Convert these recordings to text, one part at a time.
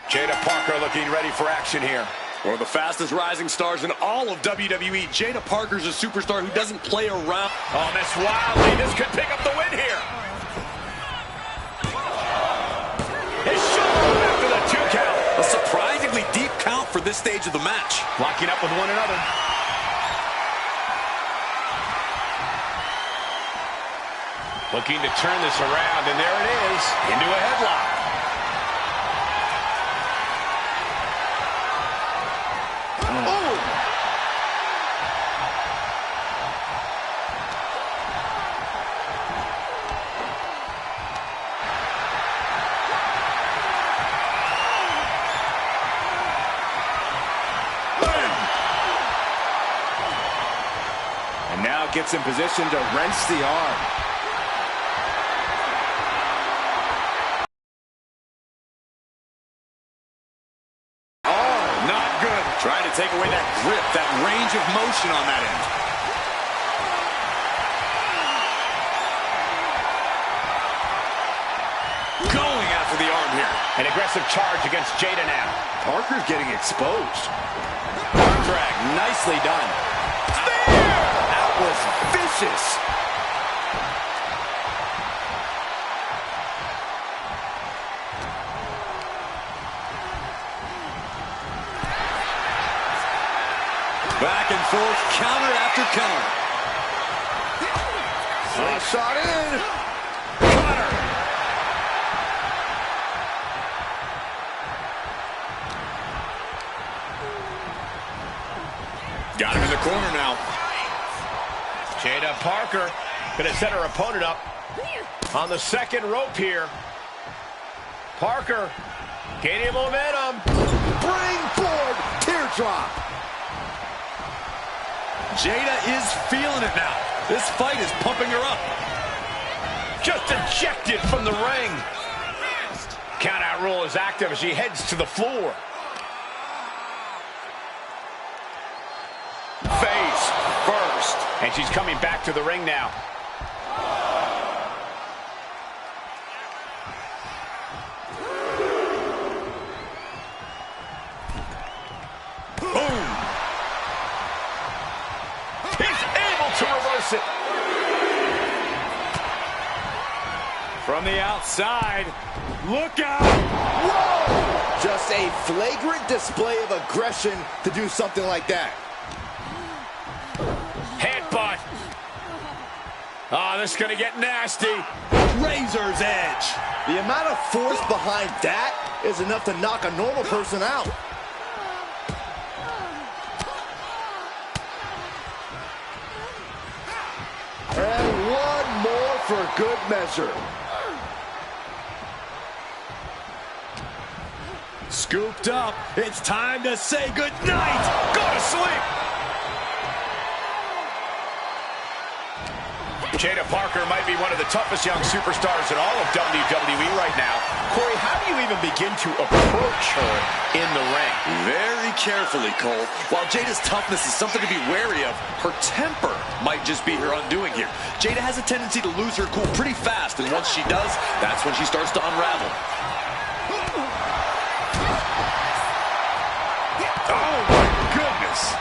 Jada Parker looking ready for action here. One of the fastest rising stars in all of WWE. Jada Parker's a superstar who doesn't play around. Oh, missed wildly. This could pick up the win here. His shoulder after the 2 count. A surprisingly deep count for this stage of the match. Locking up with one another. Looking to turn this around, and there it is. Into a headlock. And now gets in position to wrench the arm. Oh, not good. Trying to take away that grip, that range of motion on that end. Going after the arm here. An aggressive charge against Jada now. Parker's getting exposed. Arm drag, nicely done. That was vicious. Back and forth, counter after counter. Shot in. Cutter. Got him in the corner now. Jada Parker going to set her opponent up on the second rope here. Parker gaining momentum. Bring forward teardrop. Jada is feeling it now. This fight is pumping her up. Just ejected from the ring. Countout rule is active as she heads to the floor. Face first. And she's coming back to the ring now. Boom. He's able to reverse it. From the outside. Look out. Whoa! Just a flagrant display of aggression to do something like that. Headbutt. Oh, this is going to get nasty. Razor's edge. The amount of force behind that is enough to knock a normal person out. And one more for good measure. Scooped up. It's time to say goodnight. Go to sleep. Jada Parker might be one of the toughest young superstars in all of WWE right now. Corey, how do you even begin to approach her in the ring? Very carefully, Cole. While Jada's toughness is something to be wary of, her temper might just be her undoing here. Jada has a tendency to lose her cool pretty fast, and once she does, that's when she starts to unravel. Oh, my goodness.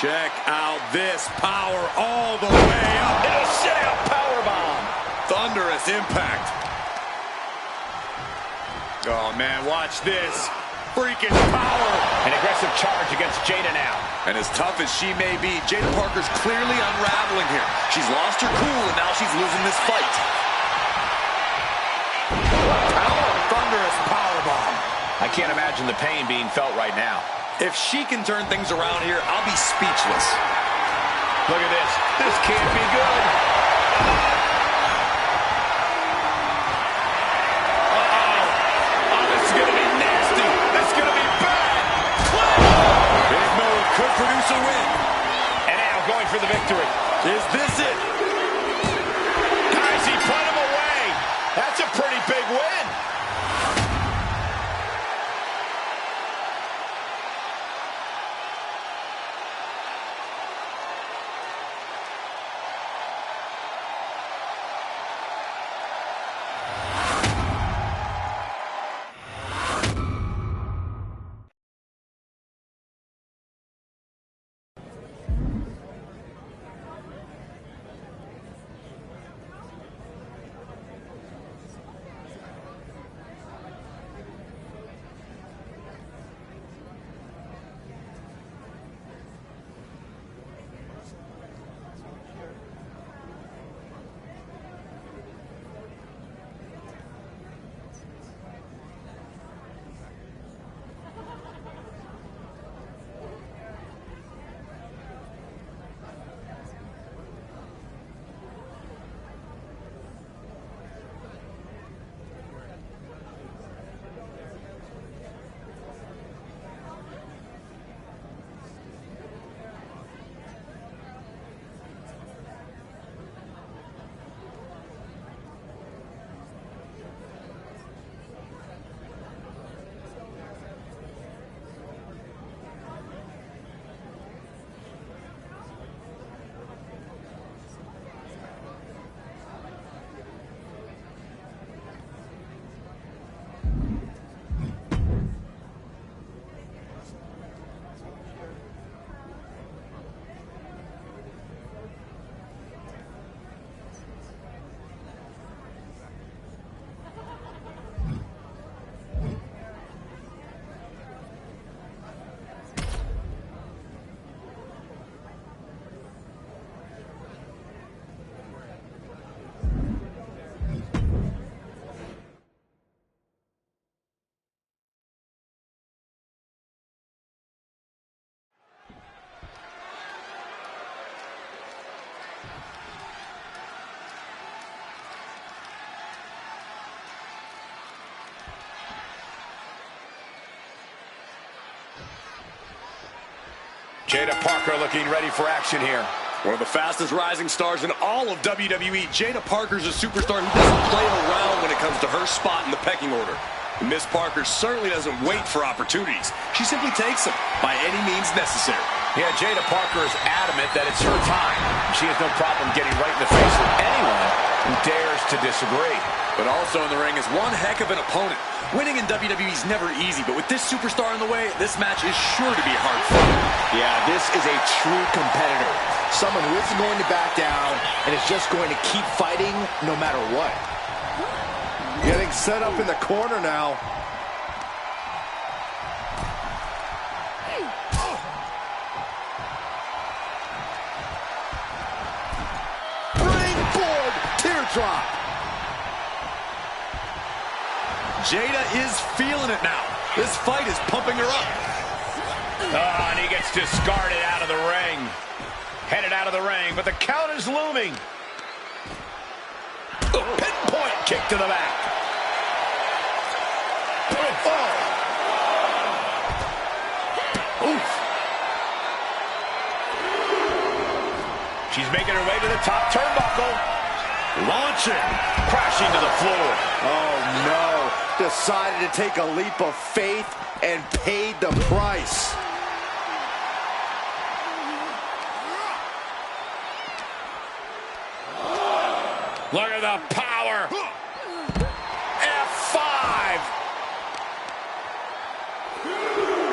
Check out this power all the way up. It'll set out powerbomb. Thunderous impact. Oh, man, watch this. Freakish power. An aggressive charge against Jada now. And as tough as she may be, Jada Parker's clearly unraveling here. She's lost her cool, and now she's losing this fight. Thunderous powerbomb. I can't imagine the pain being felt right now. If she can turn things around here, I'll be speechless. Look at this. This can't be good. Uh-oh. Oh, this is going to be nasty. This is going to be bad. Big move could produce a win. And now going for the victory. Is this it? Guys, he put him away. That's a pretty big win. Jada Parker looking ready for action here. One of the fastest rising stars in all of WWE, Jada Parker's a superstar who doesn't play around when it comes to her spot in the pecking order. And Miss Parker certainly doesn't wait for opportunities. She simply takes them by any means necessary. Yeah, Jada Parker is adamant that it's her time. She has no problem getting right in the face of anyone who dares to disagree. But also in the ring is one heck of an opponent. Winning in WWE is never easy, but with this superstar in the way, this match is sure to be hard fought. Yeah, this is a true competitor. Someone who isn't going to back down and is just going to keep fighting no matter what. Getting set up in the corner now. Springboard teardrop. Jada is feeling it now. This fight is pumping her up. Oh, and he gets discarded out of the ring. Headed out of the ring, but the count is looming. Pinpoint kick to the back. Oh. Oof. She's making her way to the top turnbuckle. Launching. Crashing to the floor. Oh, no. Decided to take a leap of faith and paid the price. Look at the power. F5.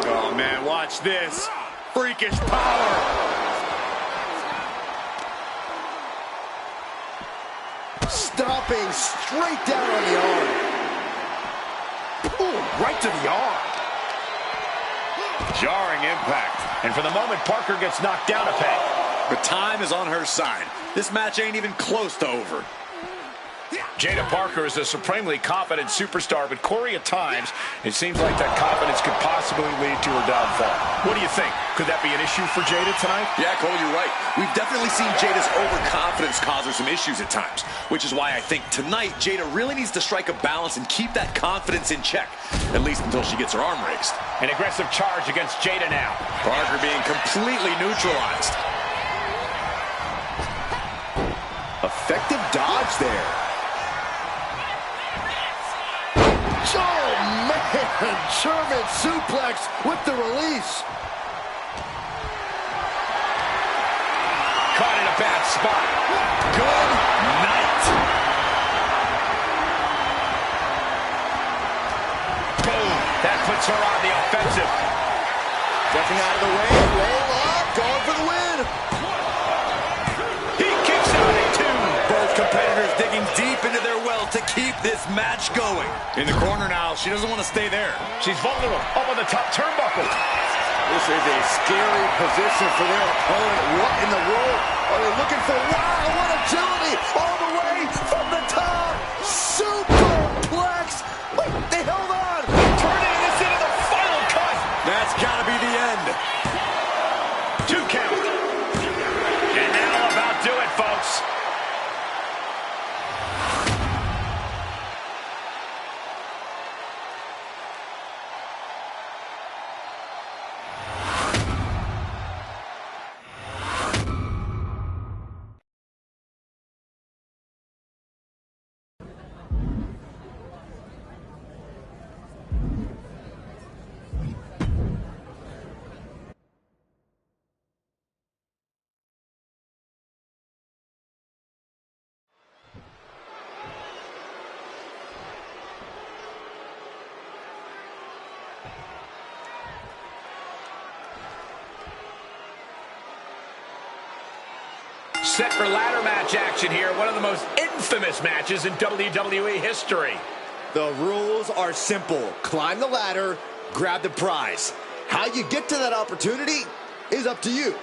Oh, man, watch this. Freakish power. Stomping straight down on the arm. Ooh, right to the arm. Jarring impact. And for the moment, Parker gets knocked down a peg. But time is on her side. This match ain't even close to over. Jada Parker is a supremely confident superstar, but Corey, at times, it seems like that confidence could possibly lead to her downfall. What do you think? Could that be an issue for Jada tonight? Yeah, Cole, you're right. We've definitely seen Jada's overconfidence cause her some issues at times, which is why I think tonight Jada really needs to strike a balance and keep that confidence in check, at least until she gets her arm raised. An aggressive charge against Jada now. Parker being completely neutralized. Effective dodge there. Oh, man! German suplex with the release. Caught in a bad spot. Good night. Boom. That puts her on the offensive. Ducking out of the way. Roll up. Going for the win. He kicks out at two. Both competitors digging deep into their well to keep this match going. In the corner now, she doesn't want to stay there. She's vulnerable up on the top turnbuckle. This is a scary position for their opponent. What in the world are they looking for? Wow, what agility! All the way from the top! Superplex! Wait, they held on! Turning this into the final cut. That's got to be the end. 2 count. And that'll about do it, folks. Set for ladder match action here. One of the most infamous matches in WWE history. The rules are simple. Climb the ladder, grab the prize. How you get to that opportunity is up to you.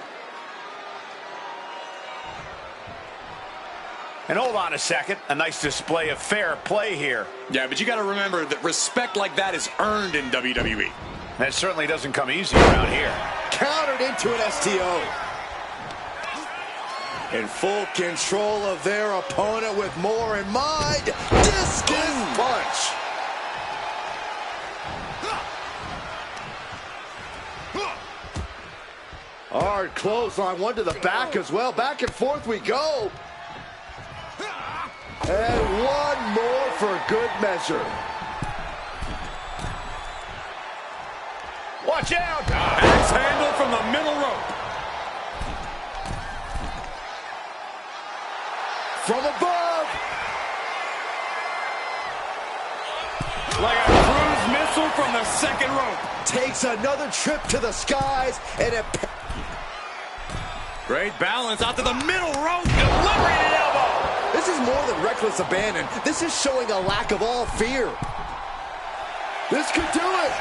And hold on a second. A nice display of fair play here. Yeah, but you got to remember that respect like that is earned in WWE. That certainly doesn't come easy around here. Countered into an STO. In full control of their opponent with more in mind. Discus punch. Hard clothesline, one to the back as well. Back and forth we go. And one more for good measure. Watch out! Axe handle from the middle rope. From above. Like a cruise missile from the second rope. Takes another trip to the skies and it... Great balance out to the middle rope. Delivering an elbow. This is more than reckless abandon. This is showing a lack of all fear. This could do it.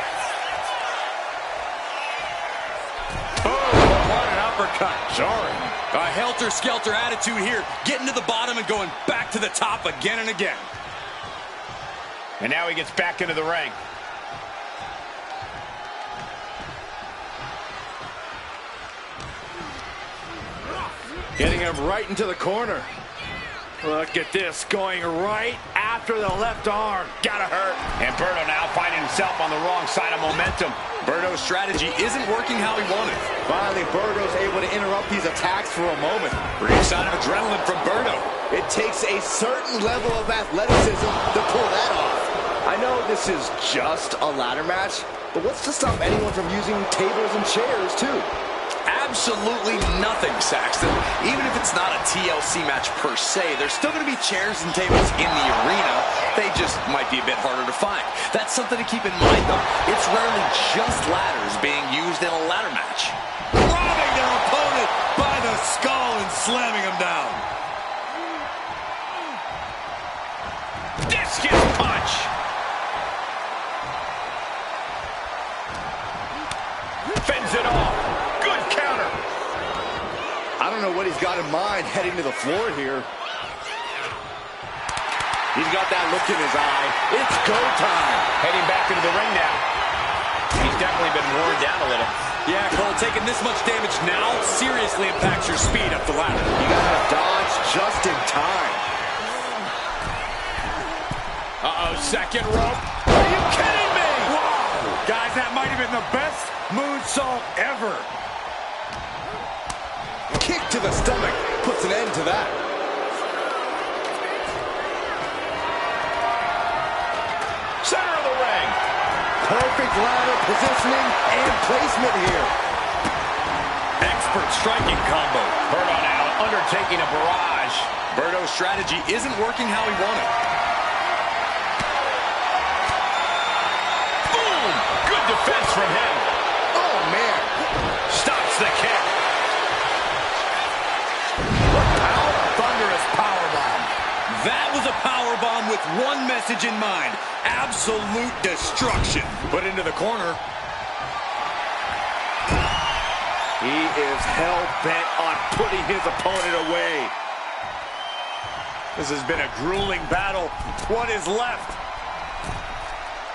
Oh, what an uppercut. Jarring. A helter-skelter attitude here. Getting to the bottom and going back to the top again and again. And now he gets back into the ring. Getting him right into the corner. Look at this, going right after the left arm. Gotta hurt. And Berto now finding himself on the wrong side of momentum. Berto's strategy isn't working how he wanted. Finally, Berto's able to interrupt these attacks for a moment. Brief sign of adrenaline from Berto. It takes a certain level of athleticism to pull that off. I know this is just a ladder match, but what's to stop anyone from using tables and chairs, too? Absolutely nothing, Saxton. Even if it's not a TLC match per se, there's still going to be chairs and tables in the arena. They just might be a bit harder to find. That's something to keep in mind, though. It's rarely just ladders being used in a ladder match. Robbing their opponent by the skull and slamming him down. Discus punch. Fends it off. Good counter. I don't know what he's got in mind heading to the floor here. He's got that look in his eye. It's go time. Heading back into the ring now. He's definitely been worn down a little. Yeah, Cole, taking this much damage now seriously impacts your speed up the ladder. You gotta dodge just in time. Uh-oh, second rope. Are you kidding me? Wow! Guys, that might have been the best moonsault ever. Kick to the stomach puts an end to that. Center of the ring. Perfect ladder positioning and placement here. Expert striking combo. Berto now undertaking a barrage. Berto's strategy isn't working how he wanted. Boom! Good defense from him. Oh, man. Stops the kick. Thunderous powerbomb. That was a powerbomb with one message in mind. Absolute destruction. Put into the corner. He is hell-bent on putting his opponent away. This has been a grueling battle. What is left?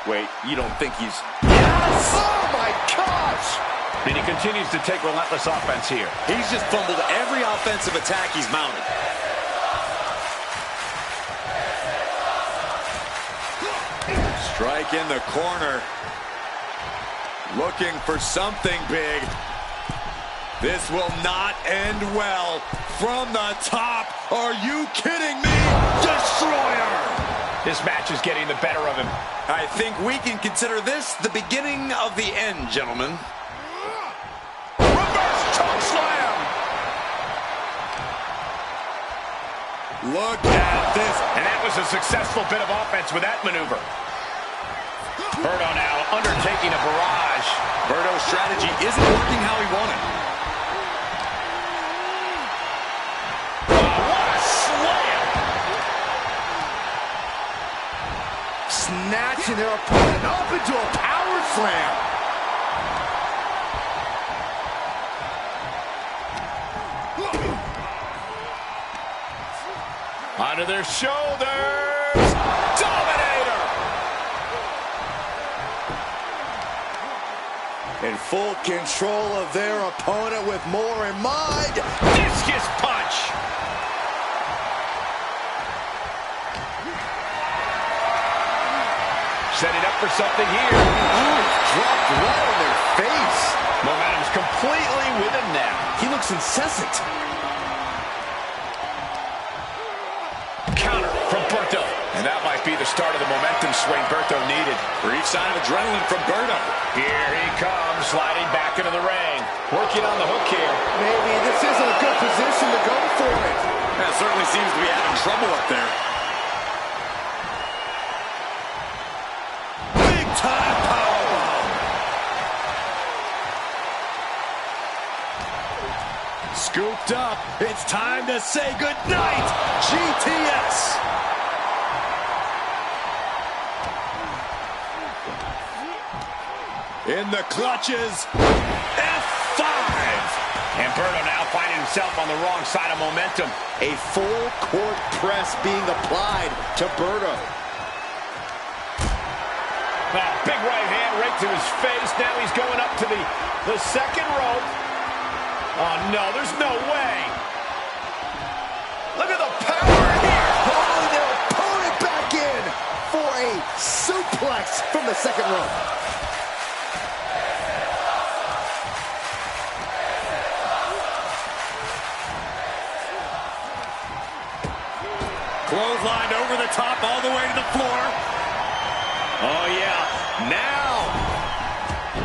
Wait, you don't think he's... Yes! Oh, my gosh! And he continues to take relentless offense here. He's just fumbled every offensive attack he's mounted. Strike in the corner. Looking for something big. This will not end well. From the top. Are you kidding me? Destroyer! This match is getting the better of him. I think we can consider this the beginning of the end, gentlemen. Reverse choke slam! Look at this. And that was a successful bit of offense with that maneuver. Berto now undertaking a barrage. Berto's strategy isn't working how he wanted. What a slam! Snatching their opponent up into a power slam. Onto their shoulders. Dominator! In full control of their opponent with more in mind. Discus punch! setting up for something here. Ooh, dropped right in their face. Momentum's completely with him now. He looks incessant. Counter from Berto. And that might be the start of the momentum swing Berto needed. Brief sign of adrenaline from Berto. Here he comes, sliding back into the ring. Working on the hook here. Maybe this isn't a good position to go for it. That certainly seems to be having trouble up there. Big time powerbomb. Scooped up. It's time to say goodnight. GTS. In the clutches. F5. And Berto now finding himself on the wrong side of momentum. A full court press being applied to Berto. Oh, big right hand right to his face. Now he's going up to the second rope. Oh, no, there's no way. Look at the power here. Pulling their opponent back in for a suplex from the second rope. Clotheslined over the top all the way to the floor. Oh, yeah. Now.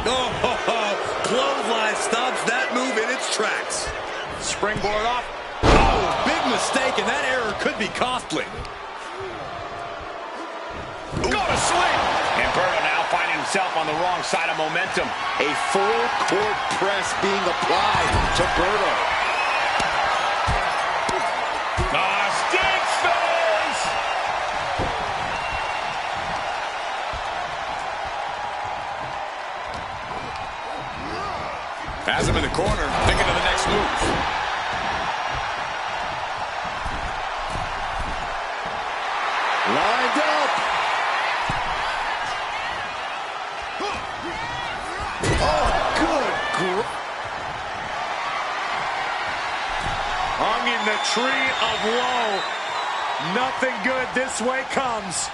Oh, ho, ho. Clothesline stops that move in its tracks. Springboard off. Oh, big mistake, and that error could be costly. Go to swing. And Berto now finding himself on the wrong side of momentum. A full court press being applied to Berto. Stick face. Has him in the corner, thinking of the next move. Lined up. Oh, good. Hung in the tree of woe. Nothing good this way comes.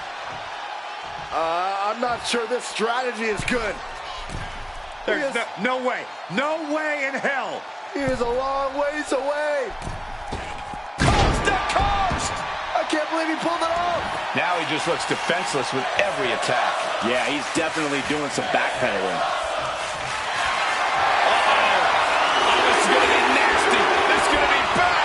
I'm not sure this strategy is good. There's no way. No way in hell. He is a long ways away. Coast to coast. I can't believe he pulled it off. Now he just looks defenseless with every attack. Yeah, he's definitely doing some backpedaling. This is going to be nasty. This is going to be bad.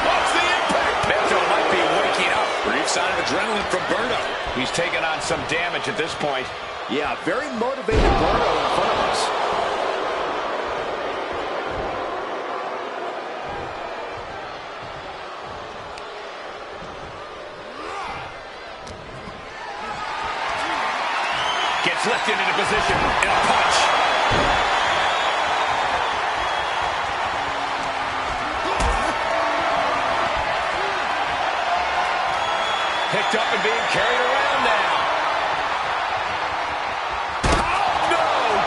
What's the impact? Berto might be waking up. Brief sign of adrenaline from Berto. He's taking on some damage at this point. Yeah, very motivated Berto in front of us. Gets lifted into position in a punch. Picked up and being carried around now. Oh, no!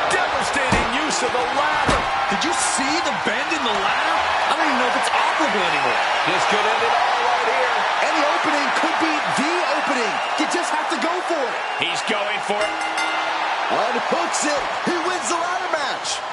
Devastating use of the ladder. Did you see the bend in the ladder? I don't even know if it's operable anymore. This could end it all right here. Any opening could be the opening. You just have to go for it. He's going for it. Unhooks it. He wins the ladder match.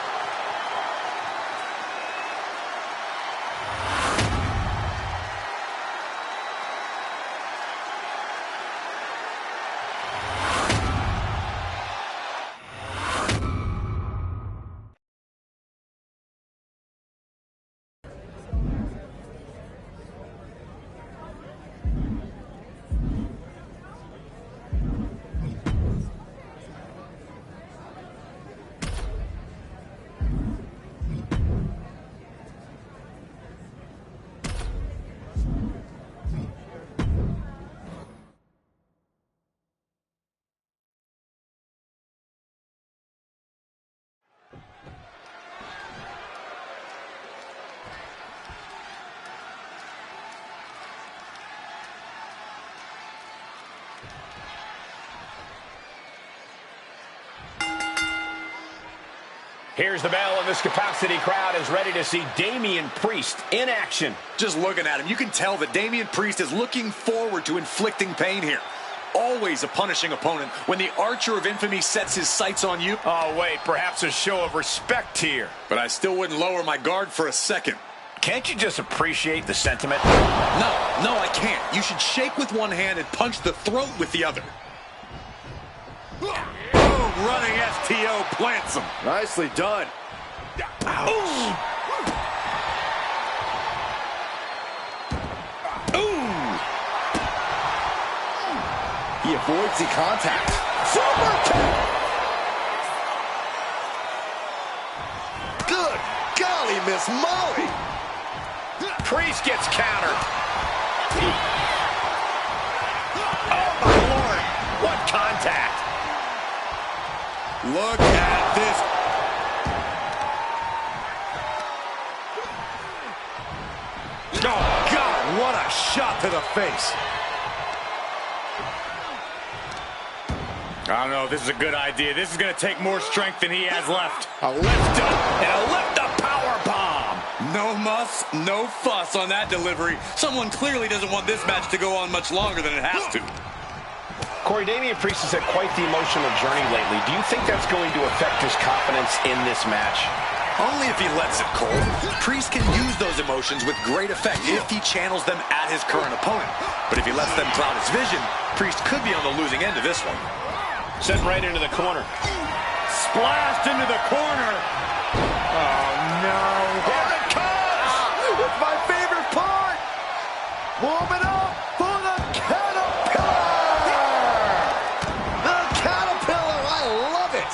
Here's the bell, and this capacity crowd is ready to see Damian Priest in action. Just looking at him, you can tell that Damian Priest is looking forward to inflicting pain here. always a punishing opponent when the Archer of Infamy sets his sights on you. Oh, wait, perhaps a show of respect here. But I still wouldn't lower my guard for a second. Can't you just appreciate the sentiment? No, I can't. You should shake with one hand and punch the throat with the other. Boom, running STO plants him. Nicely done. Ouch. He avoids the contact. Super kick! Good golly, Miss Molly! Priest gets countered. Oh, my Lord. What contact. Look at this. Oh, God, what a shot to the face. I don't know if this is a good idea. This is going to take more strength than he has left. A lift up and a lift up power bomb. No muss, no fuss on that delivery. Someone clearly doesn't want this match to go on much longer than it has to. Corey, Damian Priest has had quite the emotional journey lately. Do you think that's going to affect his confidence in this match? Only if he lets it, Cole. Priest can use those emotions with great effect if he channels them at his current opponent. But if he lets them cloud his vision, Priest could be on the losing end of this one. Sent right into the corner. Splashed into the corner. Oh, no. Here it comes! It's my favorite part! Warming up for the Caterpillar! The Caterpillar, I love it!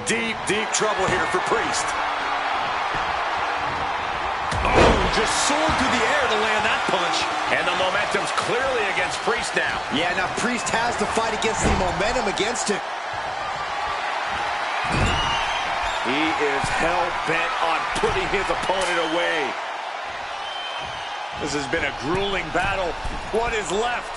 Deep, deep trouble here for Priest. Oh, just soared through the air to land that punch. And the momentum's clearly against Priest now. Yeah, now Priest has to fight against the momentum against him. He is hell-bent on putting his opponent away. This has been a grueling battle. What is left?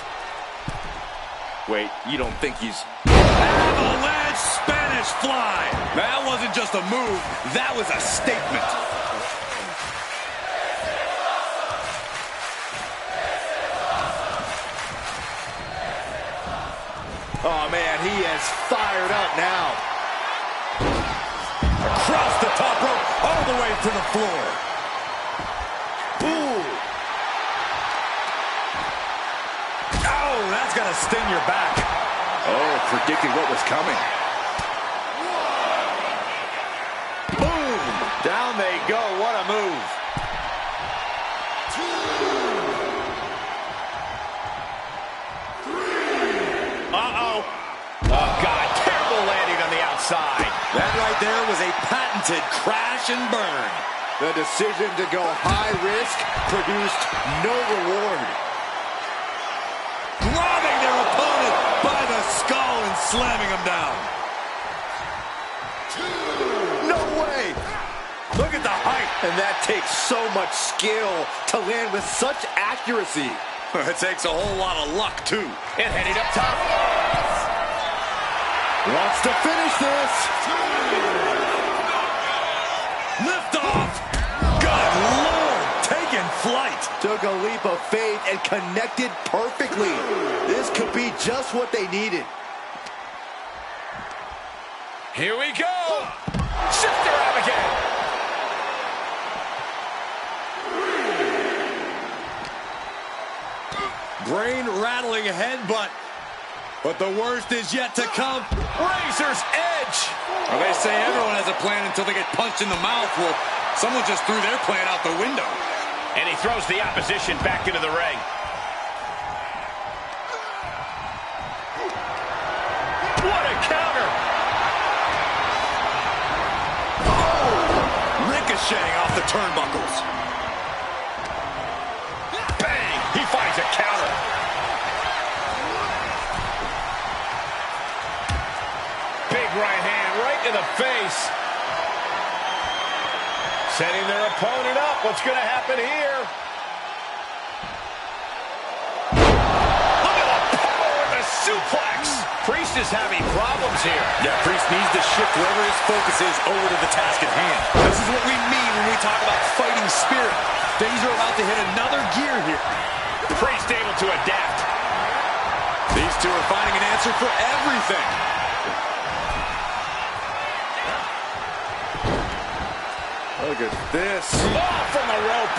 Wait, you don't think he's... Avalanche Spanish Fly. That wasn't just a move. That was a statement. Oh, man, he is fired up now. Across the top rope, all the way to the floor. Ooh. Oh, that's gonna sting your back. Oh, predicted what was coming. Boom! Down they go. What a move. Uh-oh. Oh, God. Terrible landing on the outside. That right there was a patented crash and burn. The decision to go high risk produced no reward. Grabbing their opponent by the skull and slamming him down. No way! Look at the height. And that takes so much skill to land with such accuracy. It takes a whole lot of luck, too. And heading up top. Wants to finish this. Lift off. Good Lord, taking flight. Took a leap of faith and connected perfectly. This could be just what they needed. Here we go. Shifter out again. Brain-rattling headbutt. But the worst is yet to come. Razor's edge. Well, they say everyone has a plan until they get punched in the mouth. Well, someone just threw their plan out the window. And he throws the opposition back into the ring. What a counter. Oh! Ricocheting off the turnbuckles. Bang! He finds a counter. Big right hand right to the face. Setting their opponent up. What's going to happen here? Look at the power of the suplex. Priest is having problems here. Yeah, Priest needs to shift wherever his focus is over to the task at hand. This is what we mean when we talk about fighting spirit. Things are about to hit another gear here. Priest able to adapt. two are finding an answer for everything. Look at this. Oh, from the rope.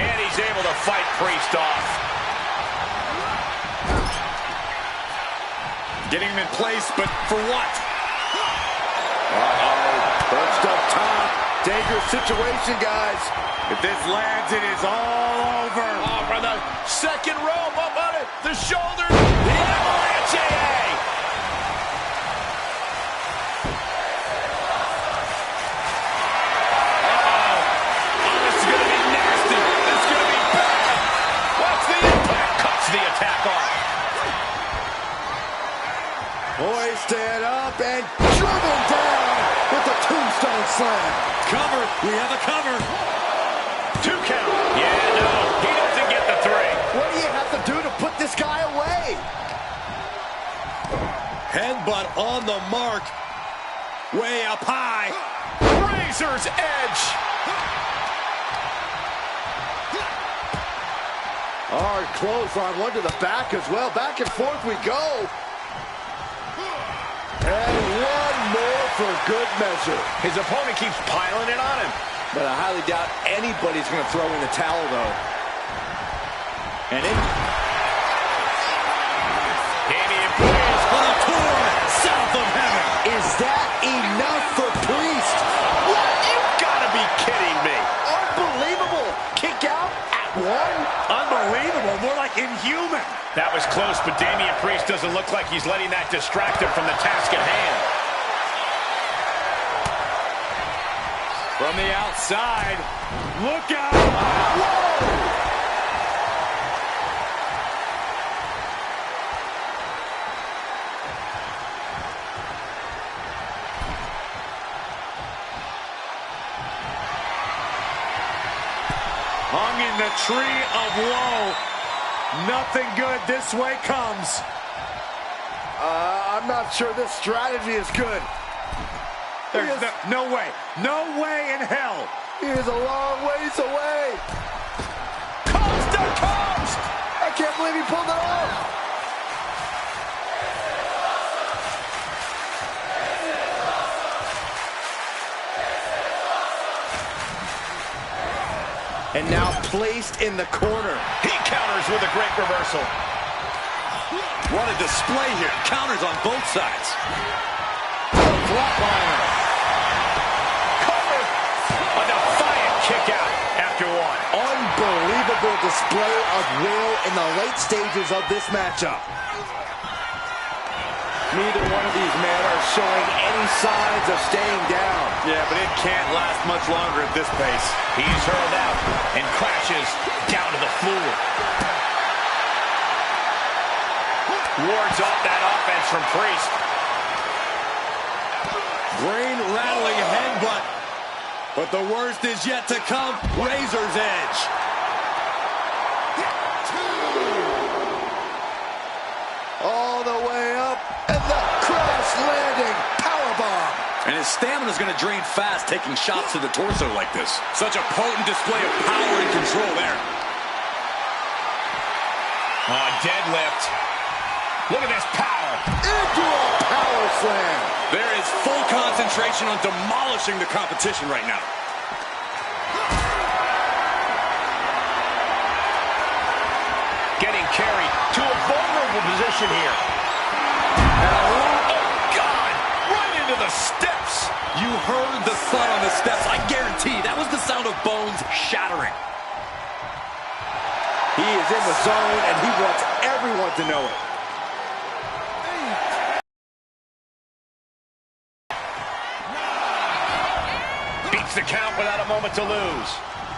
And he's able to fight Priest off. Getting him in place, but for what? Uh-oh. Perched up top. Dangerous situation, guys. If this lands, it is all over. Oh, from the second rope, up on it. The shoulder. The avalanche. Hoisted up and driven down with the tombstone slam. Cover. We have a cover. 2 count. Yeah, no. He doesn't get the 3. What do you have to do to put this guy away? Headbutt on the mark. Way up high. Razor's edge. Hard clothesline, one to the back as well. Back and forth we go. And one more for good measure. His opponent keeps piling it on him. But I highly doubt anybody's going to throw in the towel, though. And in. Damian Priest on a tour south of heaven. Is that enough for Priest? What? You've got to be kidding me. Unbelievable. Kick out at 1. Unbelievable. More like inhuman. That was close, but Damian Priest doesn't look like he's letting that distract him from the task at hand. From the outside, look out! Whoa! Hung in the tree of woe. Nothing good this way comes. I'm not sure this strategy is good. There's no way. No way in hell. He is a long ways away. Coast to coast! I can't believe he pulled it off. And now placed in the corner. He counters with a great reversal. What a display here. Counters on both sides. Flatliner. Cover. A defiant kick out after 1. Unbelievable display of will in the late stages of this matchup. Neither one of these men are showing any signs of staying down. Yeah, but it can't last much longer at this pace. He's hurled out and crashes down to the floor. Wards off that offense from Priest. Brain-rattling headbutt. But the worst is yet to come. Razor's edge. All the way up, and the cross-landing powerbomb. And his stamina's going to drain fast, taking shots to the torso like this. Such a potent display of power and control there. Deadlift. Look at this power. Into a power slam. There is full concentration on demolishing the competition right now. Getting carried to a vulnerable position here. Oh, God! Right into the steps. You heard the thud on the steps. I guarantee that was the sound of bones shattering. He is in the zone, and he wants everyone to know it. Beats the count without a moment to lose.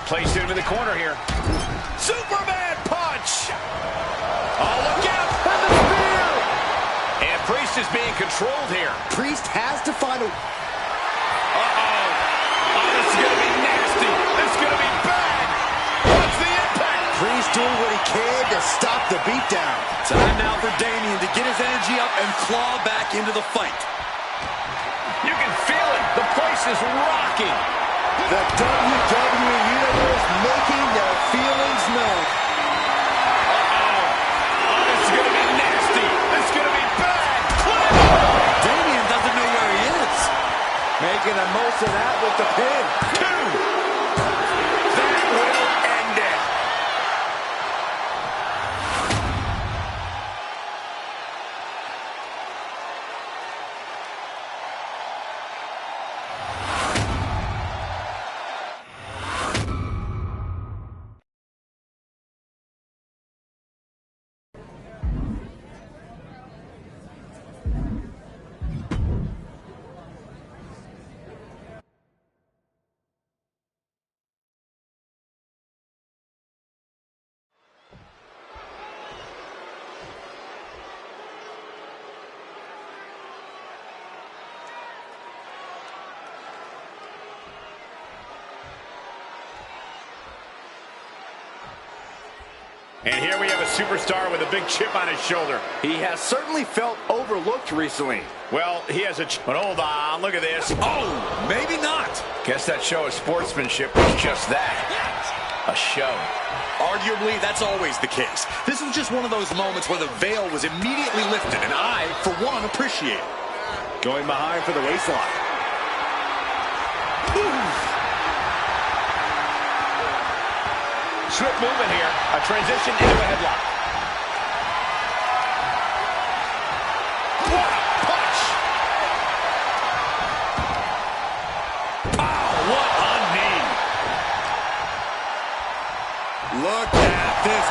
Placed him in the corner here. Superman punch! Oh, look out! And the spear! And Priest is being controlled here. Priest has to find a... Uh-oh. Oh, this is going to be nasty. This is going to be bad. What's the impact? Priest doing what he can to stop the beatdown. Time now for Damian to get his energy up and claw back into the fight. You can feel it. The place is rocking. The WWE Universe making their feelings known. the pin. 2. That will end it. And here we have a superstar with a big chip on his shoulder. He has certainly felt overlooked recently. Well, he has a but hold on, look at this. Oh, maybe not. Guess that show of sportsmanship was just that. A show. Arguably, that's always the case. This was just one of those moments where the veil was immediately lifted, and I, for one, appreciate it. Going behind for the waistlock. Swift movement here. A transition into a headlock. What a punch! Oh, what a knee. Look at this.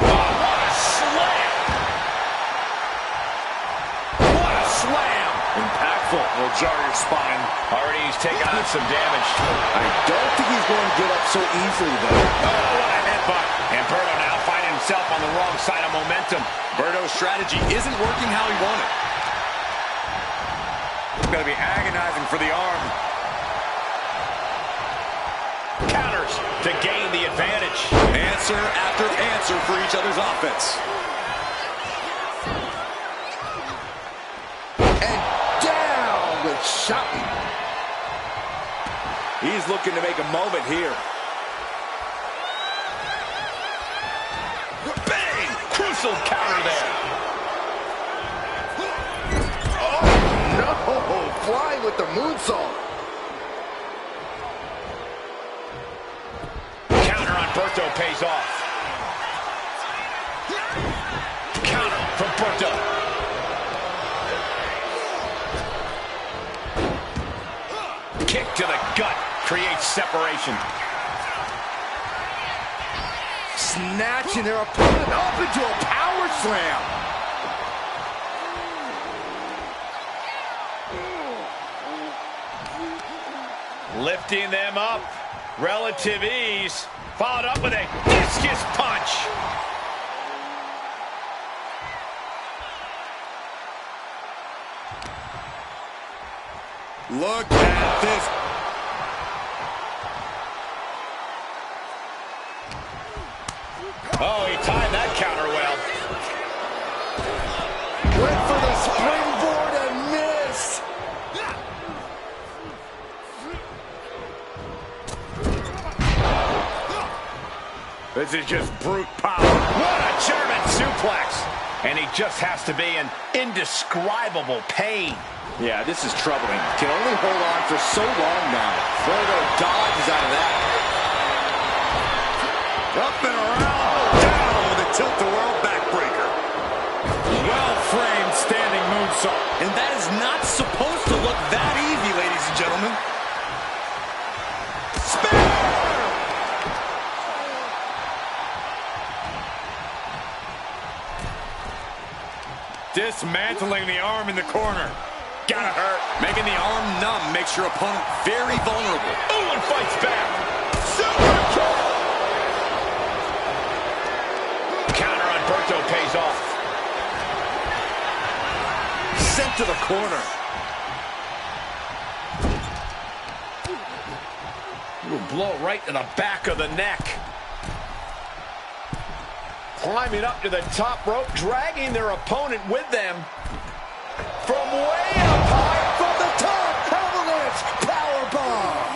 Oh, what a slam! What a slam! Impactful. Will jar your spine. Already he's taken on some damage. I don't think he's going to get up so easily, though. Oh, what a headbutt. And Berto now finding himself on the wrong side of momentum. Berto's strategy isn't working how he wanted. It's going to be agonizing for the arm. Counters to gain the advantage. Answer after answer for each other's offense. And down with shouting. He's looking to make a moment here. Bang! Crucial counter there. Oh, no! Flying with the moonsault. Counter on Berto pays off. Counter from Berto. Kick to the gut creates separation. Snatching their opponent up into a power slam. Lifting them up. Relative ease. Followed up with a discus punch. Look at this. Oh, he timed that counter well. Went for the springboard and missed. This is just brute power. What a German suplex. And he just has to be in indescribable pain. Yeah, this is troubling. Can only hold on for so long now. Berto dodges out of that. Up and around. Down with a tilt-the-world backbreaker. Well-framed standing moonsault. And that is not supposed to look that easy, ladies and gentlemen. Dismantling the arm in the corner. Gotta hurt. Making the arm numb makes your opponent very vulnerable. Ooh, and fights back. Super kick. Counter on Berto pays off. Sent to the corner. Ooh, blow right to the back of the neck. Climbing up to the top rope, dragging their opponent with them. From way up high, From the top, avalanche powerbomb.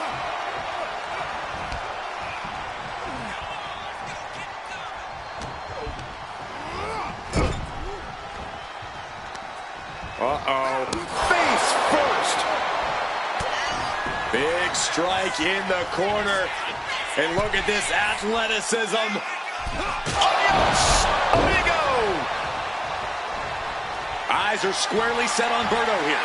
Uh-oh. Face first. strike in the corner. And look at this athleticism. Adios, amigo! Eyes are squarely set on Berto here.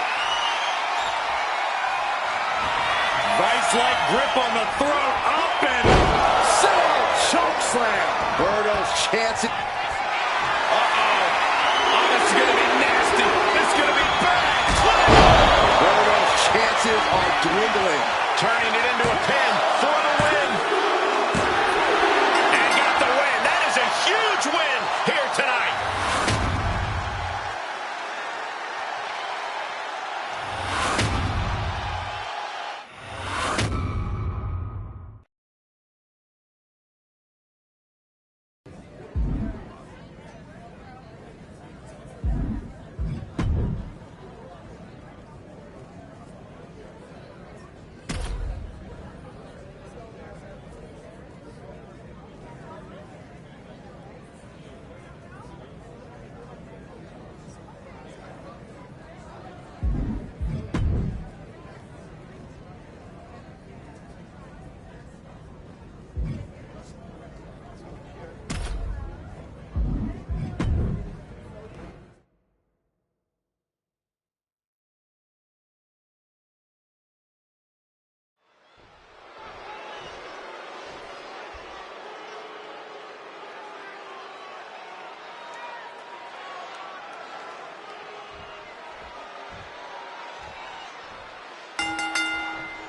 Vice-like grip on the throat. Up and Choke slam. Berto's chance. This is going to be nasty. This is going to be bad. Berto's chances are dwindling. Turning it into a pin for the win. And got the win. That is a huge win here tonight.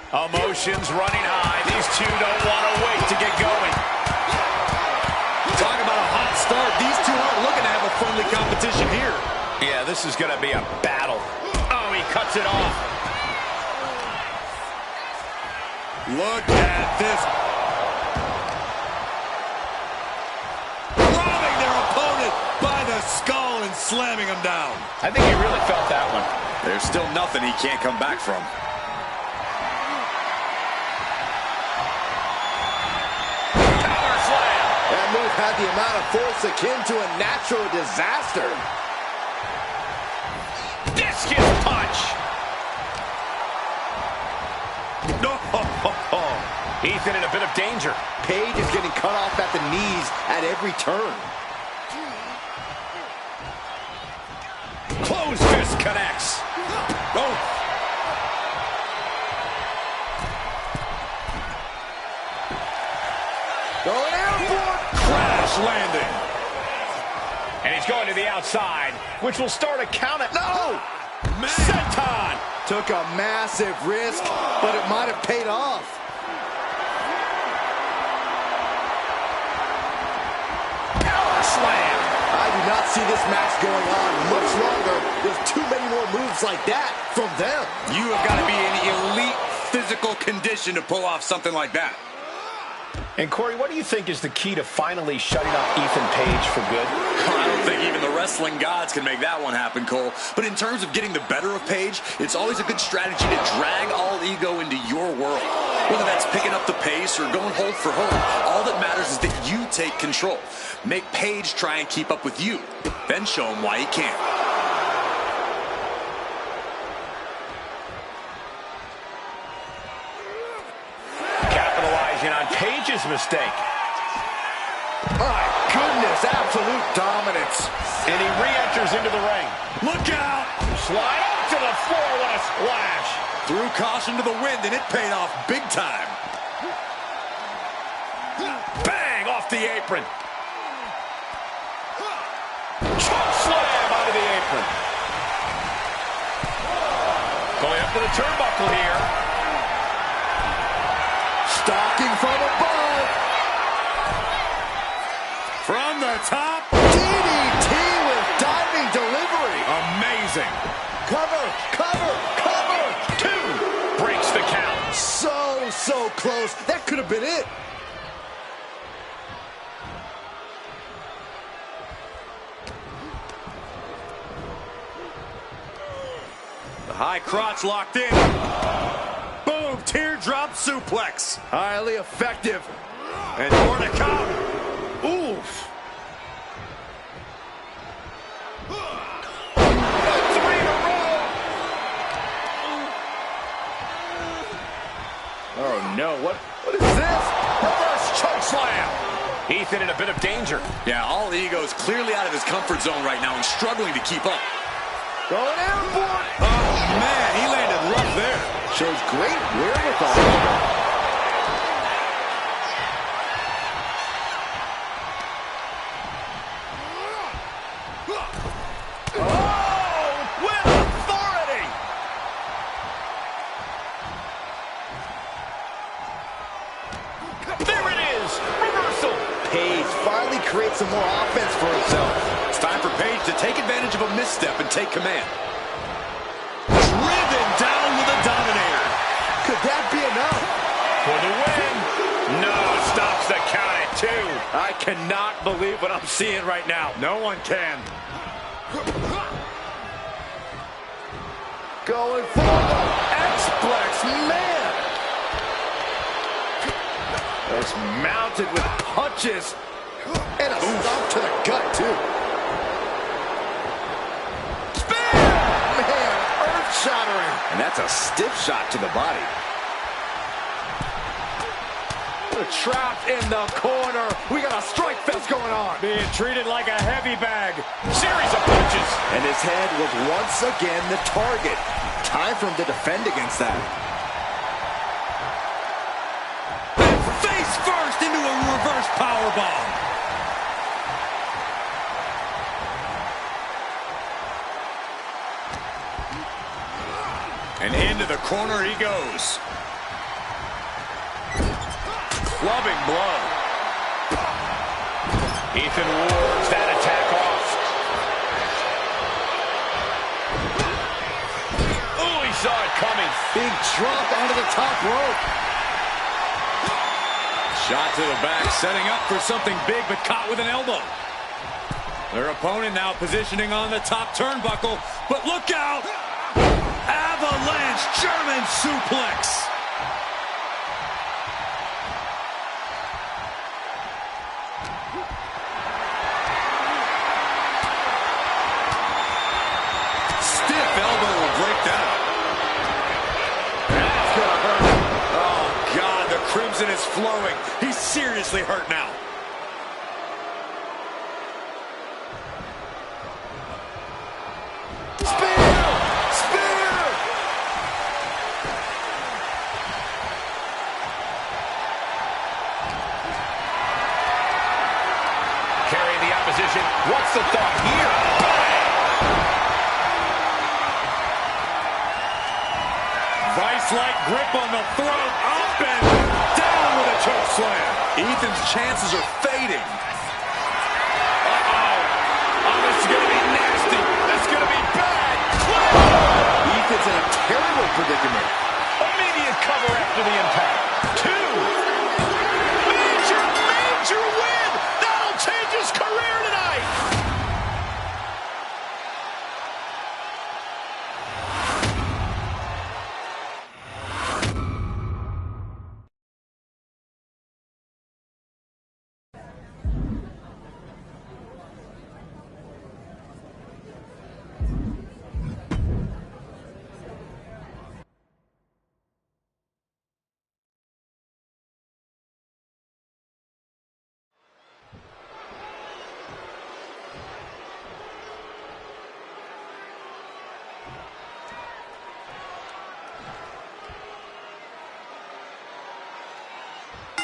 Emotions running high. These two don't want to wait to get going. talk about a hot start. These two aren't looking to have a friendly competition here. Yeah, this is going to be a battle. Oh, he cuts it off. Look at this. Robbing their opponent by the skull and slamming him down. I think he really felt that one. There's still nothing he can't come back from. That move had the amount of force akin to a natural disaster. Discus punch. No, Ethan in a bit of danger. Paige is getting cut off at the knees at every turn. Closed fist connects. Oh. Going airborne. Crash landing. And he's going to the outside, which will start a count at... No! Senton! Took a massive risk, but it might have paid off. Power slam! I do not see this match going on much longer. There's too many more moves like that from them. You have got to be in elite physical condition to pull off something like that. And Corey, what do you think is the key to finally shutting up Ethan Page for good? I don't think even the wrestling gods can make that one happen, Cole. But in terms of getting the better of Page, it's always a good strategy to drag all ego into your world. Whether that's picking up the pace or going hold for hold, all that matters is that you take control. Make Page try and keep up with you. Then show him why he can't. On Page's mistake. My goodness, absolute dominance. And he re-enters into the ring. Look out! Slide up to the floor, what a splash. Threw caution to the wind, and it paid off big time. Bang, off the apron. Choke slam out of the apron. Going up to the turnbuckle here. Stalking from above. From the top. DDT with diving delivery. Amazing. Cover, cover, cover. 2 breaks the count. So close. That could have been it. The high crotch locked in. Boom, teardrop suplex. Highly effective. And more to come. Oof. 3 in a row. Oh, no, what is this? Reverse choke slam. Ethan in a bit of danger. Yeah, all ego's clearly out of his comfort zone right now and struggling to keep up. Going airborne. Oh, man, he landed rough there. Shows great wherewithal. Create some more offense for himself. It's time for Paige to take advantage of a misstep and take command. Driven down with a dominator. Could that be enough? For the win. No, stops the count at 2. I cannot believe what I'm seeing right now. No one can. Going for the X-Plex, man. That's mounted with punches. And a stomp to the gut, too. Spear! Man, earth-shattering. And that's a stiff shot to the body. Trapped in the corner. We got a strike fest going on. Being treated like a heavy bag. Series of punches. And his head was once again the target. Time for him to defend against that. Face first into a reverse powerbomb. And into the corner he goes. Clubbing blow. Ethan wards that attack off. Oh, he saw it coming. Being dropped onto the top rope. Shot to the back, setting up for something big, but caught with an elbow. Their opponent now positioning on the top turnbuckle, but look out! Avalanche German suplex. Stiff elbow will break that up. That's gonna hurt. Oh, God, the crimson is flowing. He's seriously hurt now. What's the thought here? Vice-like grip on the throat, up and down with a choke slam. Ethan's chances are fading. Uh-oh. Oh, this is going to be nasty. This is going to be bad. Whoa! Ethan's in a terrible predicament. Immediate cover after the impact. 2. Major win. That'll change his career tonight.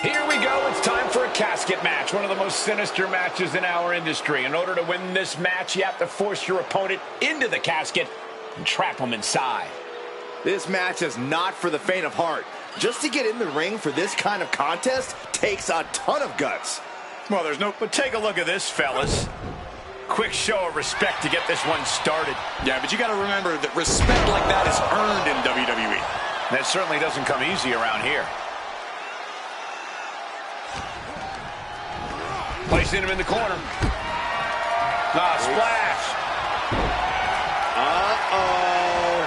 Here we go. It's time for a casket match. One of the most sinister matches in our industry. In order to win this match, you have to force your opponent into the casket and trap them inside. This match is not for the faint of heart. Just to get in the ring for this kind of contest takes a ton of guts. Well, there's no... But take a look at this, fellas. Quick show of respect to get this one started. Yeah, but you got to remember that respect like that is earned in WWE. That certainly doesn't come easy around here. Placing him in the corner. Ah, splash. Uh-oh.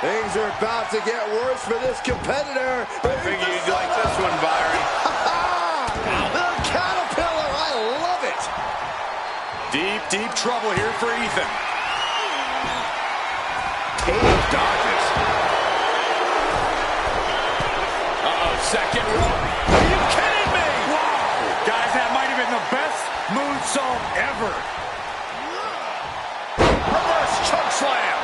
Things are about to get worse for this competitor. I figured you'd like this one, Byron. The caterpillar, I love it. Deep, deep trouble here for Ethan. Paige dodges. second rope. Are you kidding me? Wow! Guys, that might have been the best moonsault ever. Reverse choke slam.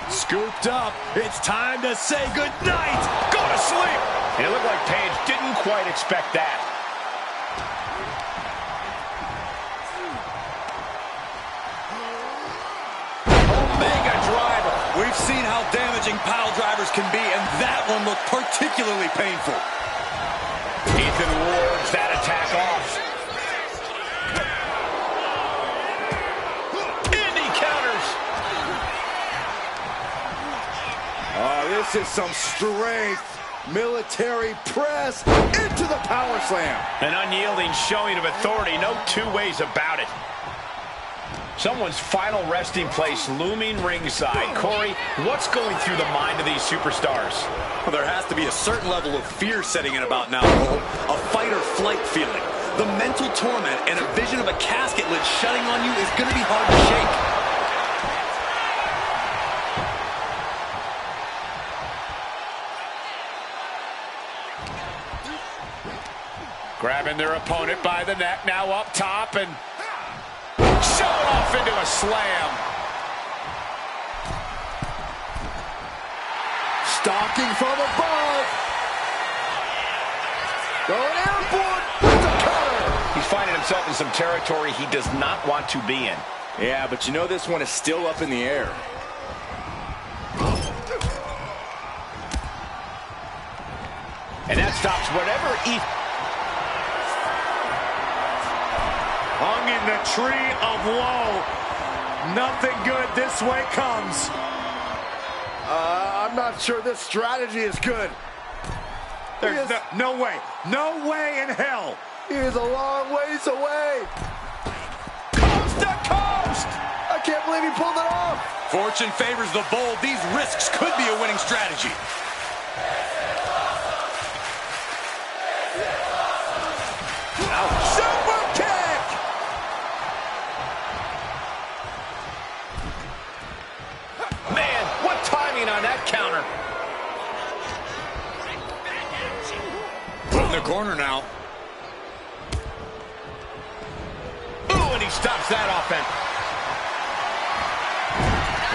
Scooped up. It's time to say goodnight. Go to sleep. And it looked like Paige didn't quite expect that. Omega driver. We've seen how damaging pile drivers can be, and that one looked particularly painful. Ethan wards that attack off. Indy counters. Oh, this is some strength. Military press into the power slam. An unyielding showing of authority. No two ways about it. Someone's final resting place looming ringside. Corey, what's going through the mind of these superstars? Well, there has to be a certain level of fear setting in about now, Cole. A fight or flight feeling. The mental torment and a vision of a casket lid shutting on you is going to be hard to shake. Grabbing their opponent by the neck, now up top, and showing off into a slam. Stalking from above. Going airborne with the cutter. He's finding himself in some territory he does not want to be in. Yeah, but you know this one is still up in the air. And that stops whatever Hung in the tree of woe. Nothing good this way comes. I'm not sure this strategy is good. There's no way. No way in hell. He is a long ways away. coast to coast. I can't believe he pulled it off. Fortune favors the bold. These risks could be a winning strategy. Super kick. Man, what timing on that counter. Put in the corner now. Ooh, and he stops that offense.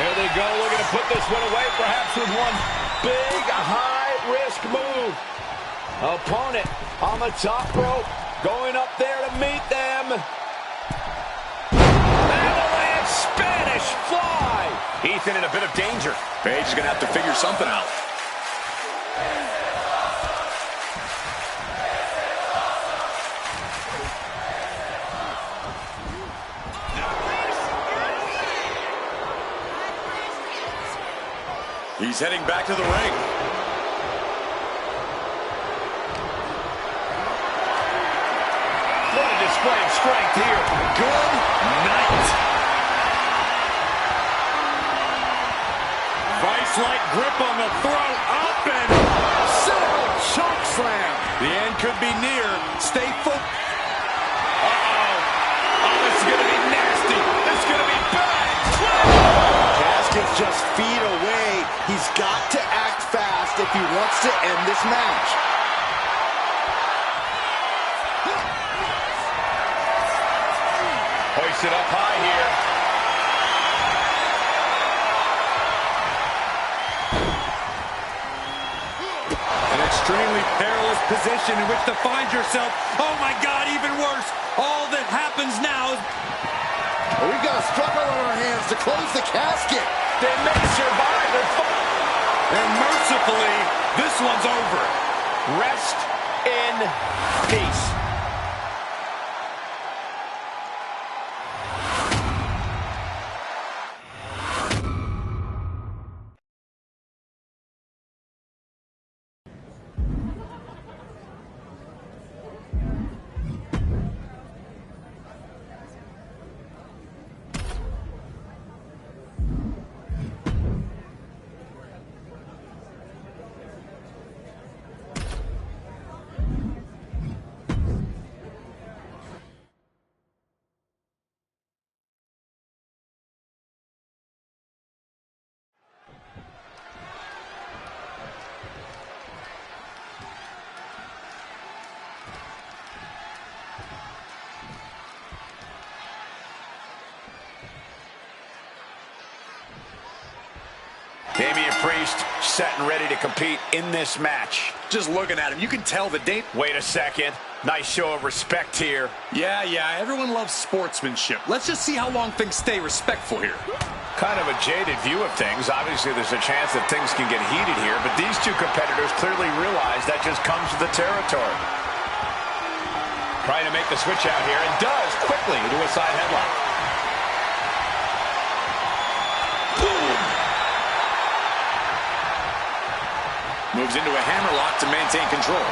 There they go, looking to put this one away, perhaps with one big, high-risk move. Opponent on the top rope, going up there to meet them. Avalanche Spanish Fly. Ethan in a bit of danger. Paige is going to have to figure something out. He's heading back to the ring. What a display of strength here. Good night. Vice-like grip on the throat. Up and Choke slam. the end could be near. Stay focused. Uh-oh. Oh, this is going to be nasty. This is going to be bad. Casket's just feet away. He's got to act fast if he wants to end this match. Hoisted up high here. An extremely perilous position in which to find yourself. Oh my God, even worse. All that happens now is... We've got a struggle on our hands to close the casket. They may survive. And mercifully, this one's over. Rest in peace. Priest set and ready to compete in this match. Just looking at him, you can tell the date. Wait a second. Nice show of respect here. Yeah, everyone loves sportsmanship. Let's just see how long things stay respectful here. Kind of a jaded view of things. Obviously, there's a chance that things can get heated here, but these two competitors clearly realize that just comes with the territory. Trying to make the switch out here, and does quickly into a side headlock. Boom! Moves into a hammerlock to maintain control.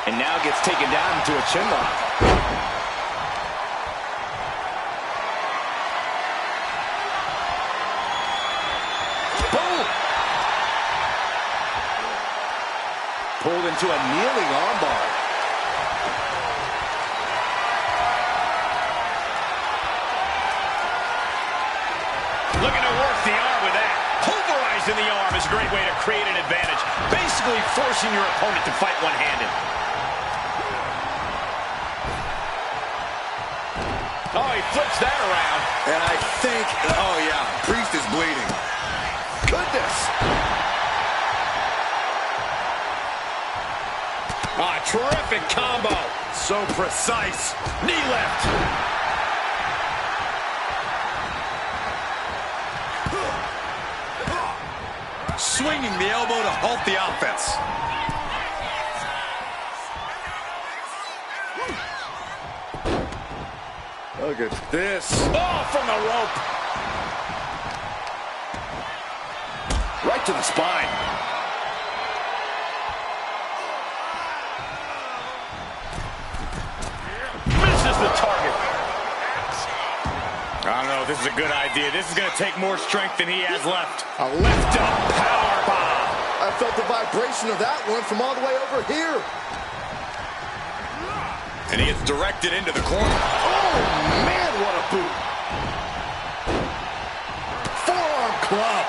And now gets taken down into a chin lock. Boom! Pulled into a kneeling armbar. Looking to work the arm with that. Pulverizing the arm is a great way to create an advantage. Basically forcing your opponent to fight one-handed. Oh, he flips that around. And I think, oh yeah, Priest is bleeding. Goodness! Ah, terrific combo. So precise. Knee lift. Swinging the elbow to halt the offense. Look at this. Oh, from the rope. Right to the spine. Misses the target. I don't know if this is a good idea. This is going to take more strength than he has left. A lift up power bomb. I felt the vibration of that one from all the way over here. And he gets directed into the corner. Oh, man, what a boot. Forearm club.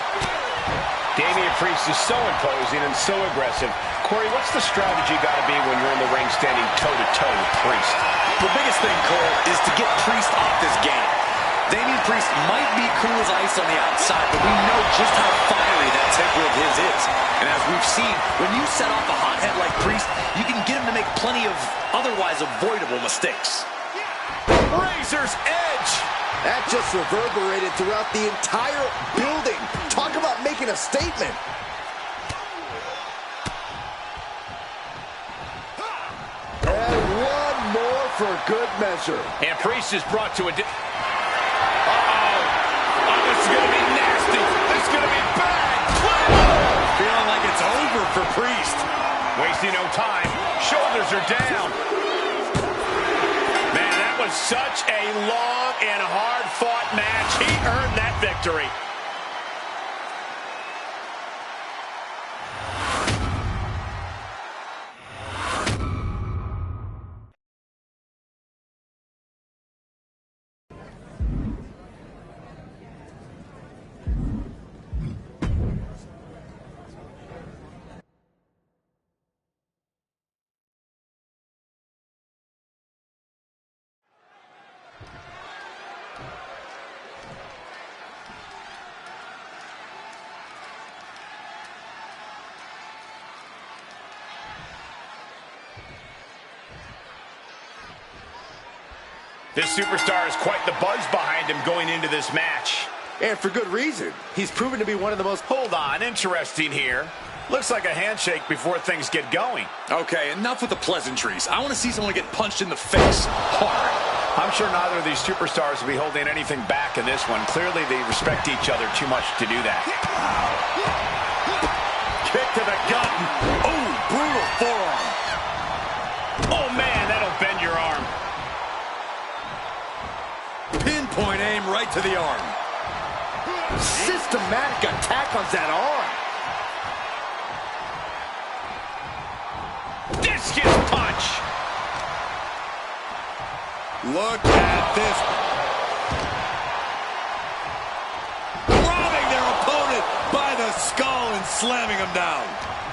Damian Priest is so imposing and so aggressive. Corey, what's the strategy got to be when you're in the ring standing toe-to-toe with Priest? The biggest thing, Cole, is to get Priest off this game. Damian Priest might be cool as ice on the outside, but we know just how fiery that temper of his is. And as we've seen, when you set off a hothead like Priest, you can get him to make plenty of otherwise avoidable mistakes. Razor's edge. That just reverberated throughout the entire building. Talk about making a statement. And one more for good measure. And Priest is brought to a... This is going to be nasty. This is going to be bad. Feeling like it's over for Priest. Wasting no time. Shoulders are down. Man, that was such a long and hard-fought match. He earned that victory. This superstar has quite the buzz behind him going into this match. And for good reason. He's proven to be one of the most... Hold on, interesting here. Looks like a handshake before things get going. Okay, enough with the pleasantries. I want to see someone get punched in the face hard. I'm sure neither of these superstars will be holding anything back in this one. Clearly, they respect each other too much to do that. Kick to the gut. Oh, brutal forearm. Oh, man, that'll bend your arm. Pinpoint aim right to the arm. Systematic attack on that arm. Discus punch. Look at this. Robbing their opponent by the skull and slamming him down.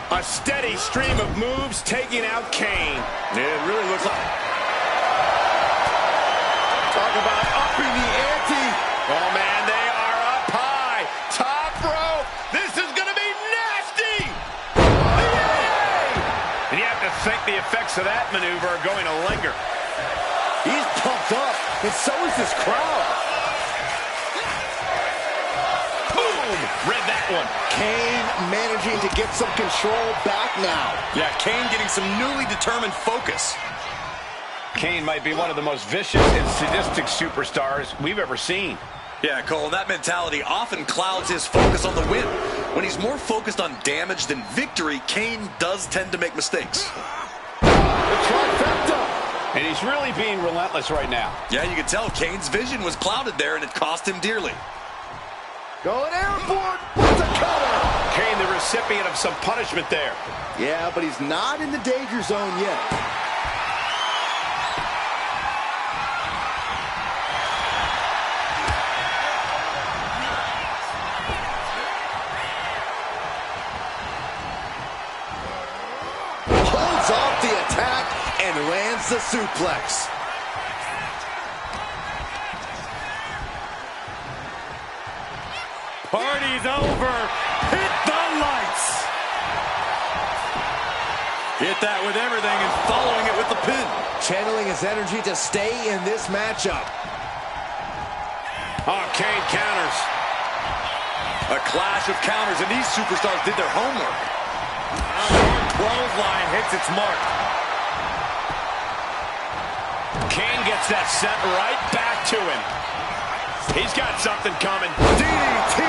A steady stream of moves taking out Kane. It really looks like... Talk about upping the ante. Oh, man, they are up high. Top rope. This is going to be nasty. And you have to think the effects of that maneuver are going to linger. He's pumped up, and so is this crowd. Boom! Read that one. Kane managing to get some control back now. Yeah, Kane getting some newly determined focus. Kane might be one of the most vicious and sadistic superstars we've ever seen. Yeah, Cole, that mentality often clouds his focus on the win. When he's more focused on damage than victory, Kane does tend to make mistakes. The trifecta. And he's really being relentless right now. Yeah, you can tell Kane's vision was clouded there, and it cost him dearly. Going airborne with the cutter. Kane, the recipient of some punishment there. Yeah, but he's not in the danger zone yet. Holds off the attack and lands the suplex. Party's over. Hit the lights. Hit that with everything and following it with the pin. Channeling his energy to stay in this matchup. Oh, Kane counters. A clash of counters, and these superstars did their homework. Clothesline hits its mark. Kane gets that set right back to him. He's got something coming. DDT.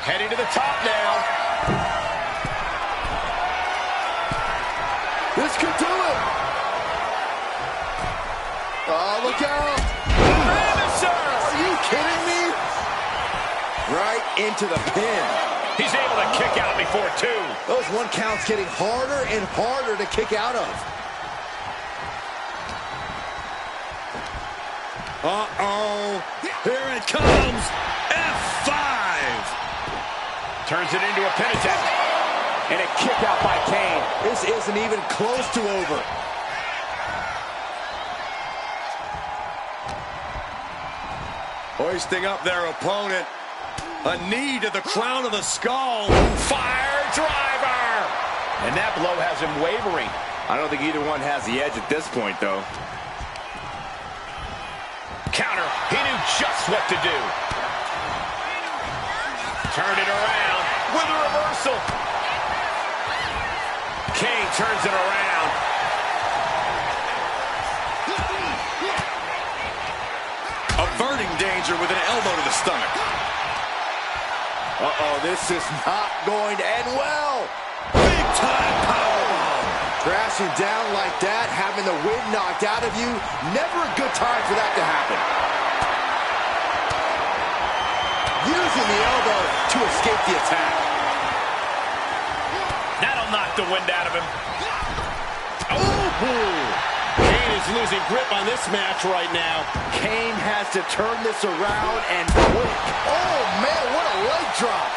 Heading to the top now. This could do it. Oh, look out. Are you kidding me? Right into the pin. He's able to kick out before two. Those one counts getting harder and harder to kick out of. Uh-oh. Here it comes. F5. Turns it into a pin attempt. And a kick out by Kane. This isn't even close to over. Hoisting up their opponent. A knee to the crown of the skull. Fire driver. And that blow has him wavering. I don't think either one has the edge at this point, though. Counter. He knew just what to do. Turn it around with a reversal. Kane turns it around. Averting danger with an elbow to the stomach. Uh-oh, this is not going to end well. Big time powerbomb. Crashing down like that, having the wind knocked out of you, never a good time for that to happen. Using the elbow to escape the attack. That'll knock the wind out of him. Oh! Kane is losing grip on this match right now. Kane has to turn this around and quick. Oh, man, what a leg drop.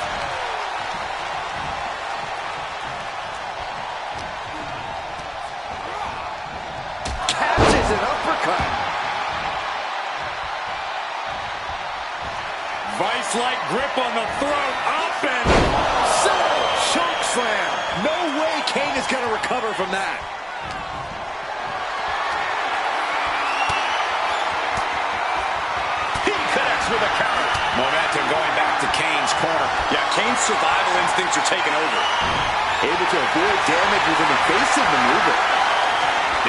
Catches an uppercut. Vice-like grip on the throat. Up and Choke slam. No way Kane is going to recover from that. He connects with a counter. Momentum going back to Kane's corner. Yeah, Kane's survival instincts are taking over. Able to avoid damage with an evasive maneuver.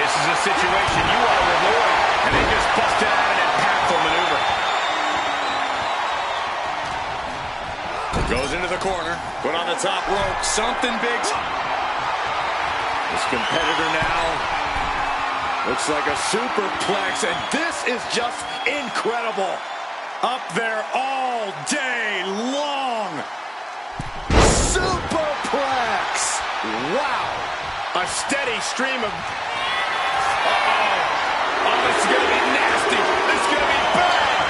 This is a situation you want to avoid, and they just busted out an impactful maneuver. Goes into the corner, put on the top rope, something big. This competitor now looks like a superplex, and this is just incredible. up there all day long. Suplex! Wow. A steady stream of... Oh, this is going to be nasty. This is going to be bad.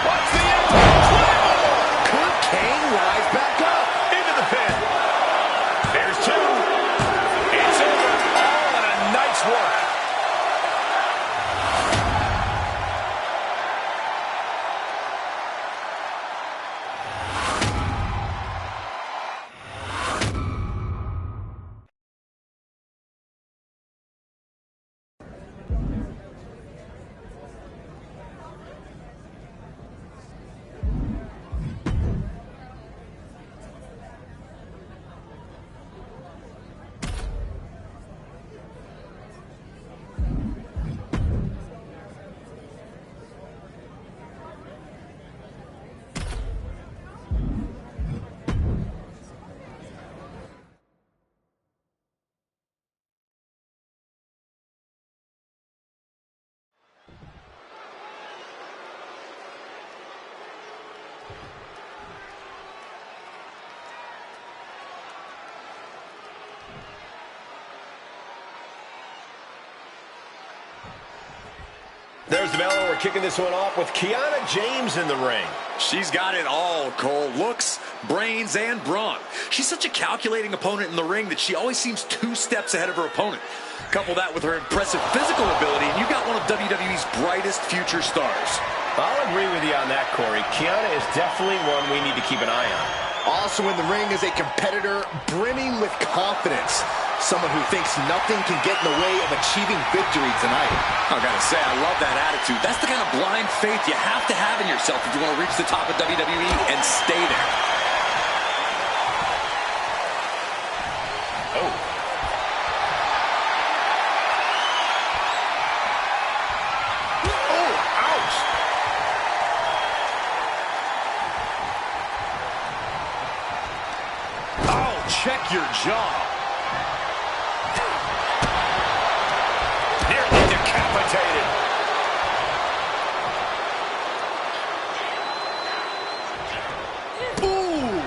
What's the impact? Could Kane rise back up? Into the pin. There's two. It's over. All in a nice work. There's the bell, and we're kicking this one off with Kiana James in the ring. She's got it all, Cole. Looks, brains, and brawn. She's such a calculating opponent in the ring that she always seems 2 steps ahead of her opponent. Couple that with her impressive physical ability, and you got one of WWE's brightest future stars. I'll agree with you on that, Corey. Kiana is definitely one we need to keep an eye on. Also in the ring is a competitor brimming with confidence. Someone who thinks nothing can get in the way of achieving victory tonight. I gotta say, I love that attitude. That's the kind of blind faith you have to have in yourself if you want to reach the top of WWE and stay there. Oh. Oh, ouch. Oh, check your jaw. Nearly decapitated. Ooh!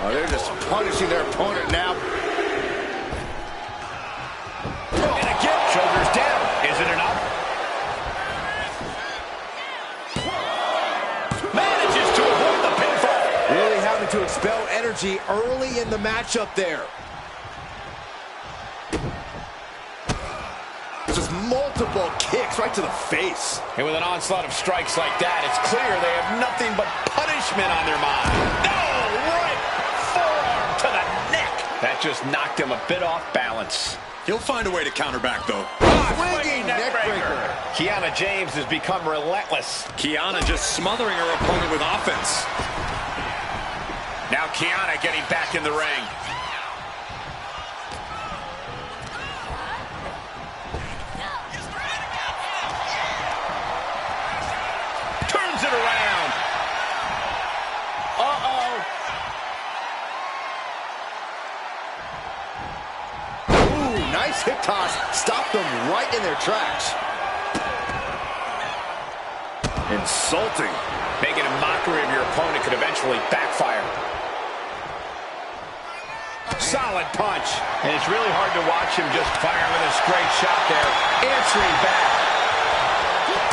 Oh, they're just punishing their opponent now. And again, shoulders down. Is it enough? Manages to avoid the pinfall. Really having to expel energy early in the matchup there. Just multiple kicks right to the face. And with an onslaught of strikes like that, it's clear they have nothing but punishment on their mind. No! Right forearm to the neck. That just knocked him a bit off balance. He'll find a way to counter back, though. Swinging neckbreaker. Kiana James has become relentless. Kiana just smothering her opponent with offense. Now Kiana getting back in the ring. Turns it around. Uh-oh. Ooh, nice hip toss. Stopped them right in their tracks. Insulting. Making a mockery of your opponent could eventually backfire. Solid punch. And it's really hard to watch him just fire with a straight shot there. Answering back.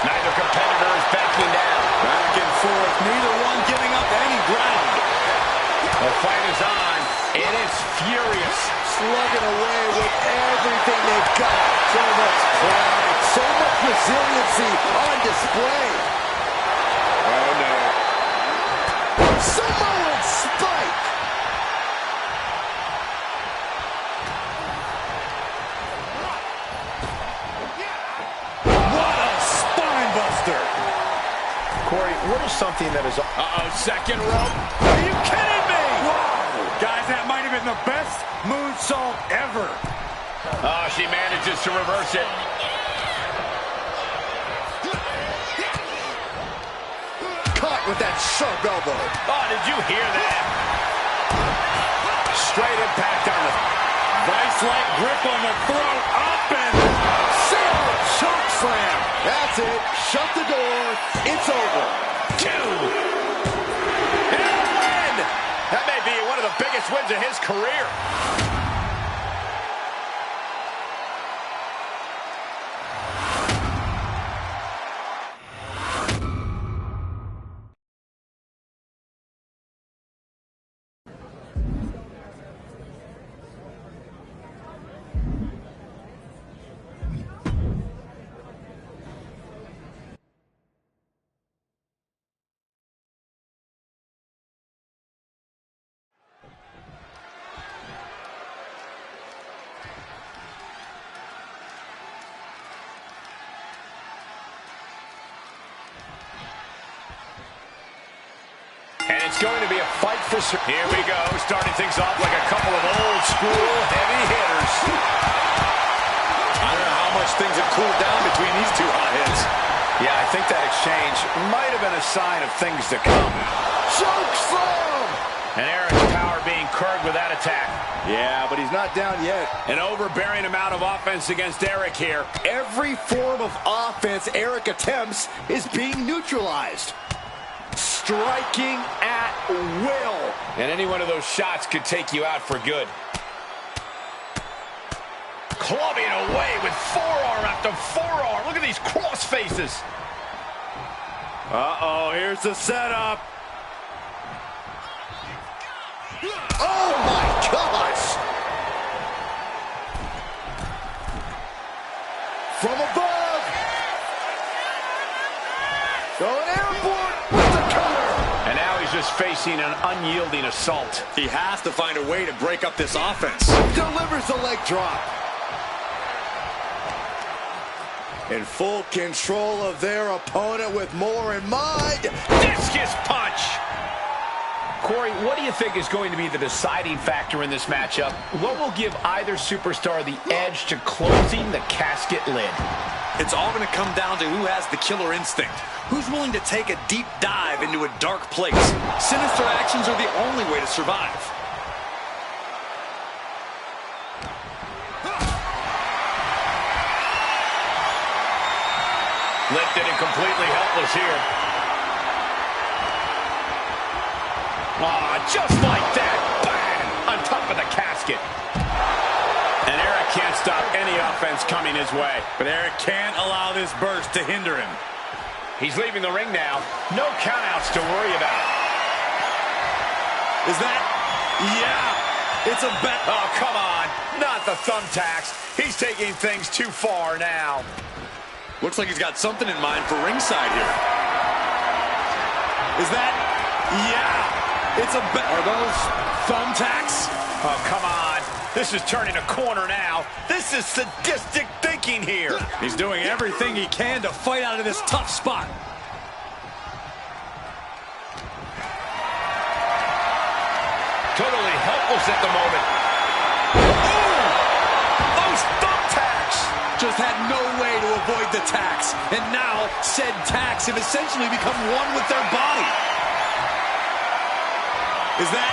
Neither competitor is backing down. Back and forth, neither one giving up any ground. The fight is on, and it's furious. Slugging away with everything they've got. So much pride, so much resiliency on display. Oh, no. Samoan spike. What a spine buster. Corey, what is something that is... Uh-oh, second rope. Are you kidding me? Wow. Guys, that might have been the best moonsault ever. Oh, she manages to reverse it. Caught with that sharp elbow. Oh, did you hear that? straight impact on the... Vice-like grip on the throat. Up and... Choke slam. That's it. Shut the door. It's over. 2. And a win! That may be one of the biggest wins of his career. And it's going to be a fight for... Here we go, starting things off like a couple of old-school heavy hitters. I don't know how much things have cooled down between these two hotheads. Yeah, I think that exchange might have been a sign of things to come. Choke slam. And Eric's power being curbed with that attack. Yeah, but he's not down yet. An overbearing amount of offense against Eric here. Every form of offense Eric attempts is being neutralized. Striking at will. And any one of those shots could take you out for good. Clubbing away with forearm after forearm. Look at these cross faces. Uh-oh, here's the setup. Oh, my gosh. From above. Going airborne with the counter. And now he's just facing an unyielding assault. He has to find a way to break up this offense. Delivers the leg drop. In full control of their opponent with more in mind. Discus punch! Corey, what do you think is going to be the deciding factor in this matchup? What will give either superstar the edge to closing the casket lid? It's all going to come down to who has the killer instinct. Who's willing to take a deep dive into a dark place? Sinister actions are the only way to survive. Lifted and completely helpless here. Ah, just like that. Bang! On top of the casket. And Eric can't stop any offense coming his way. But Eric can't allow this burst to hinder him. He's leaving the ring now. No countouts to worry about. Is that? Yeah! It's a bet. Oh, come on. Not the thumbtacks. He's taking things too far now. Looks like he's got something in mind for ringside here. Is that? Yeah! It's a bet. Are those thumbtacks? Oh, come on. This is turning a corner now. This is sadistic thinking here. He's doing everything he can to fight out of this tough spot. Totally helpless at the moment. Oh! Those thumbtacks! Just had no way to avoid the tacks. And now, said tacks have essentially become one with their body. Is that?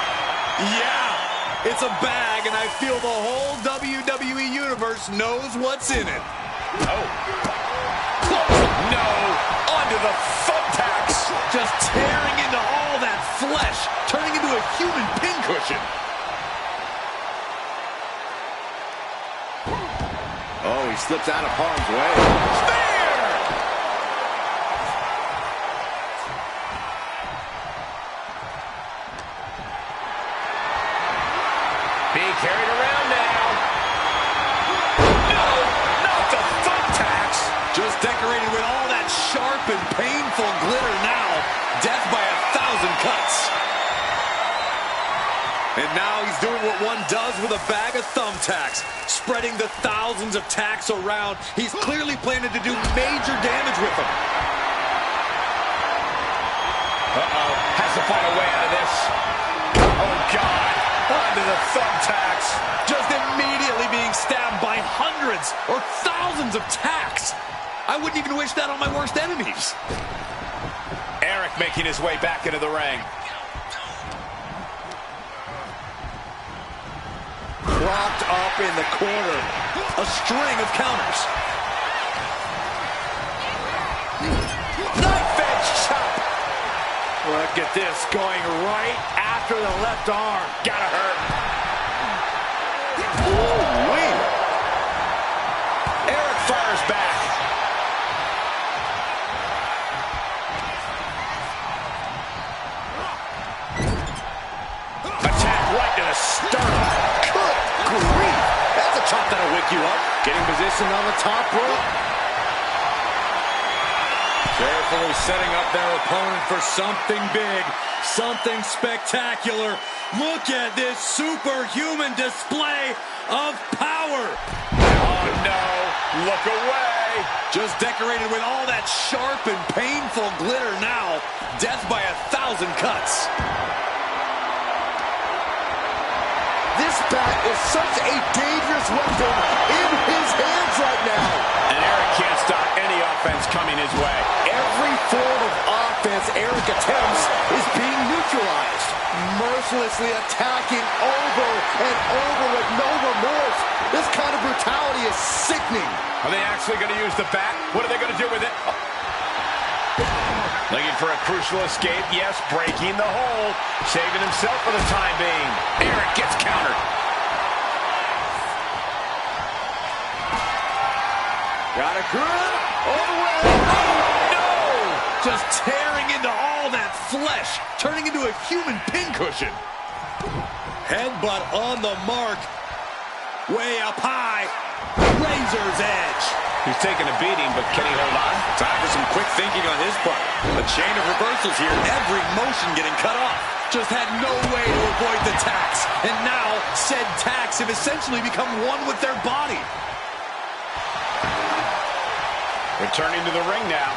Yeah! It's a bag, and I feel the whole WWE Universe knows what's in it. Oh. No! Onto the thumbtacks! Just tearing into all that flesh, turning into a human pincushion. Oh, he slips out of harm's way. Spear! Being carried around now. No, not the thumbtacks. Just decorated with all that sharp and painful glitter now. Death by 1,000 cuts. And now he's doing what one does with a bag of thumbtacks, spreading the thousands of tacks around. He's clearly planning to do major damage with them. Uh-oh, has to find a way out of this. Oh, God, onto the thumbtacks. Just immediately being stabbed by hundreds or thousands of tacks. I wouldn't even wish that on my worst enemies. Eric making his way back into the ring. up in the corner. A string of counters. Knife edge chop. Look at this, going right after the left arm. Gotta hurt. Ooh-wee. Eric fires back. Attack right to the sternum. Good grief. That's a chop that'll wake you up. Getting positioned on the top rope. Carefully setting up their opponent for something big, something spectacular. Look at this superhuman display of power. Oh, no. Look away. Just decorated with all that sharp and painful glitter now. Death by 1,000 cuts. This bat is such a dangerous weapon in his hands right now. And Eric can't stop any offense coming his way. Every form of offense Eric attempts is being neutralized. Mercilessly attacking over and over with no remorse. This kind of brutality is sickening. Are they actually going to use the bat? What are they going to do with it? Looking for a crucial escape. Yes, breaking the hold. Saving himself for the time being. Eric gets countered. Got a grip. All the way. Oh, no! Just tearing into all that flesh, turning into a human pincushion. Headbutt on the mark. Way up high. Razor's edge. He's taking a beating, but can he hold on? Time for some quick thinking on his part. A chain of reversals here, every motion getting cut off. Just had no way to avoid the tax. And now, said tax have essentially become one with their body. Returning to the ring now.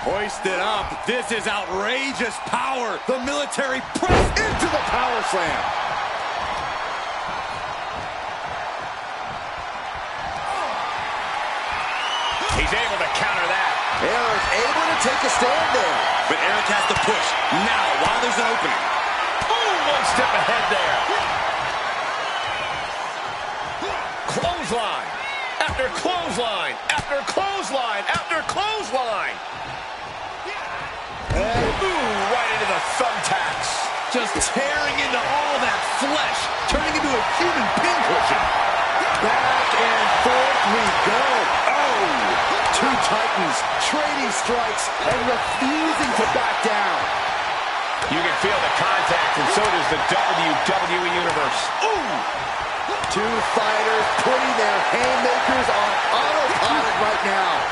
Hoisted up. This is outrageous power. The military press Into the power slam. He's able to counter that. Eric able to take a stand there. But Eric has to push now while there's an opening. Ooh, one step ahead there. Clothesline. After clothesline. After clothesline. After clothesline. Ooh, right into the thumbtacks. Just tearing into all that flesh, turning into a human pincushion. Back and forth we go. Oh! Two titans trading strikes and refusing to back down. You can feel the contact, and so does the WWE Universe. Ooh! Two fighters putting their haymakers on autopilot right now.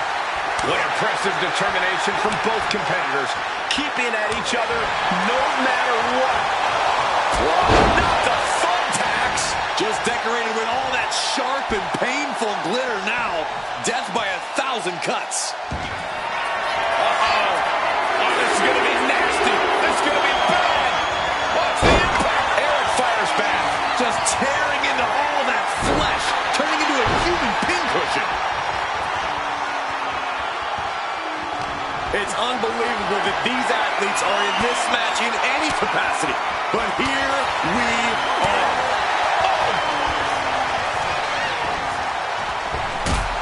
What impressive determination from both competitors, keeping at each other no matter what. Not the thumbtacks. Just decorated with all that sharp and painful glitter now. Death by 1,000 cuts. Uh-oh. Oh, this is going to be nasty. This is going to be bad. Watch the impact. Eric fires back. Just tearing into all that flesh, turning into a human pincushion. It's unbelievable that these athletes are in this match in any capacity. But here we are.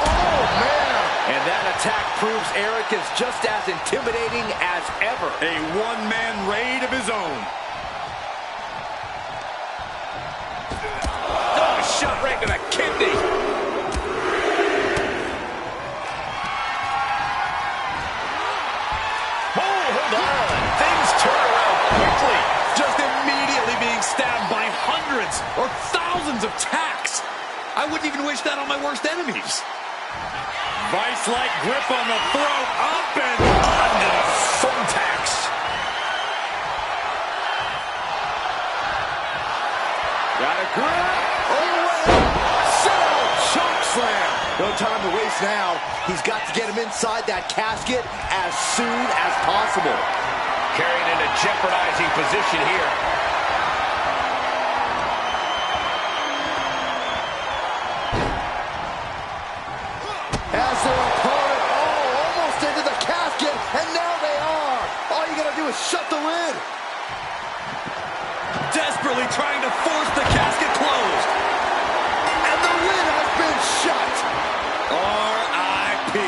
Oh, man! And that attack proves Eric is just as intimidating as ever. A one-man raid of his own. Oh, shot right to the kidney. Hold on. Things turn around quickly. Just immediately being stabbed by hundreds or thousands of tacks. I wouldn't even wish that on my worst enemies. Vice-like grip on the throat. Up and Onto the thumbtacks. Got a grip. All the way. Settle. Choke slam. No time to waste now. He's got to get him inside that casket as soon as possible. Carried into jeopardizing position here. As their opponent, almost into the casket, and now they are. All you gotta shut the lid. Desperately trying to force the casket closed. And the lid has been shut. R.I.P.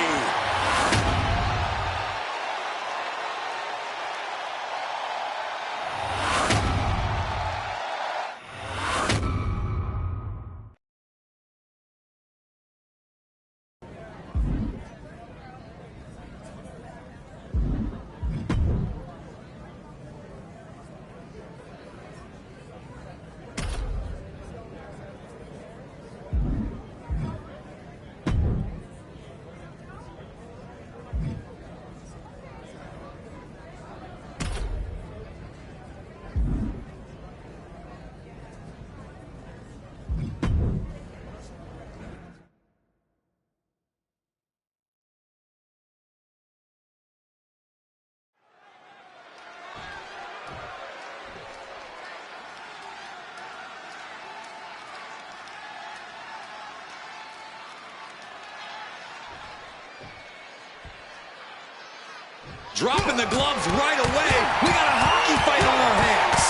Dropping the gloves right away. We got a hockey fight on our hands.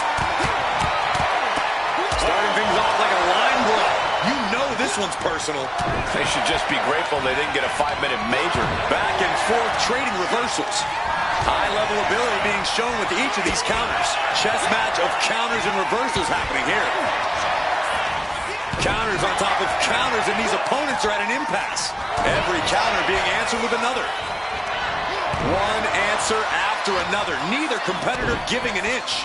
Starting things off like a line brawl. You know this one's personal. They should just be grateful they didn't get a 5-minute major. Back and forth, trading reversals. High-level ability being shown with each of these counters. Chess match of counters and reversals happening here. Counters on top of counters, and these opponents are at an impasse. Every counter being answered with another. One answer after another. Neither competitor giving an inch.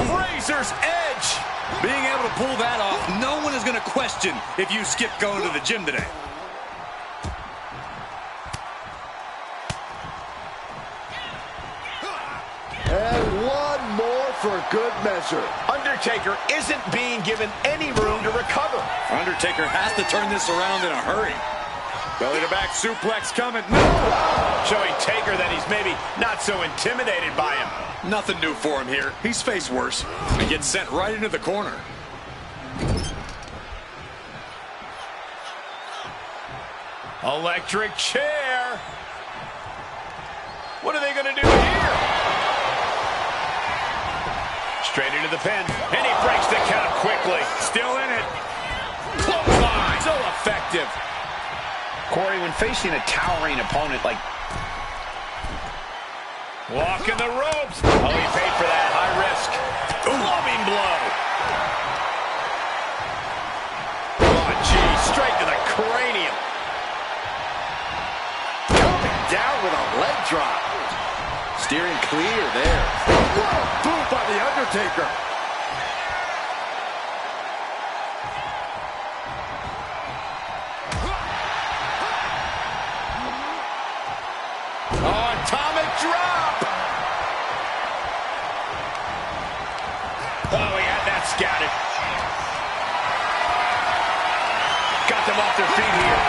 Razor's edge. Being able to pull that off, no one is going to question if you skip going to the gym today. And one more for good measure. Undertaker isn't being given any room to recover. Undertaker has to turn this around in a hurry. Belly to back suplex coming. Showing Taker that he's maybe not so intimidated by him. Nothing new for him here. He's faced worse. And gets sent right into the corner. Electric chair. What are they going to do here? Straight into the pin. And he breaks the count quickly. Still in it. Clothesline. So effective. Corey, when facing a towering opponent like... Walking the ropes. Oh, he paid for that. High risk. Clubbing blow. Oh, geez. Straight to the cranium. Coming down with a leg drop. Steering clear there. What a boot by The Undertaker. Oh, atomic drop. Oh, he had that scouted. Got them off their feet here.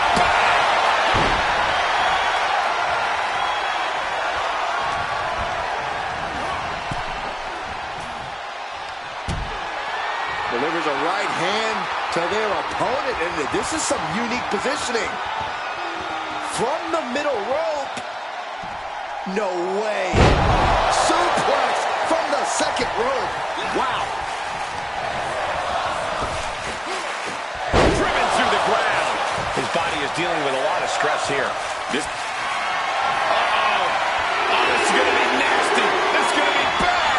Delivers a right hand to their opponent, and this is some unique positioning. From the middle rope. No way. Suplex from the second rope. Wow. Driven through the ground. His body is dealing with a lot of stress here. This... Uh-oh. Oh, this is going to be nasty. This is going to be bad.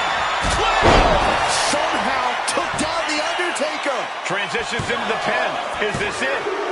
Somehow took down The Undertaker. Transitions into the pin. Is this it?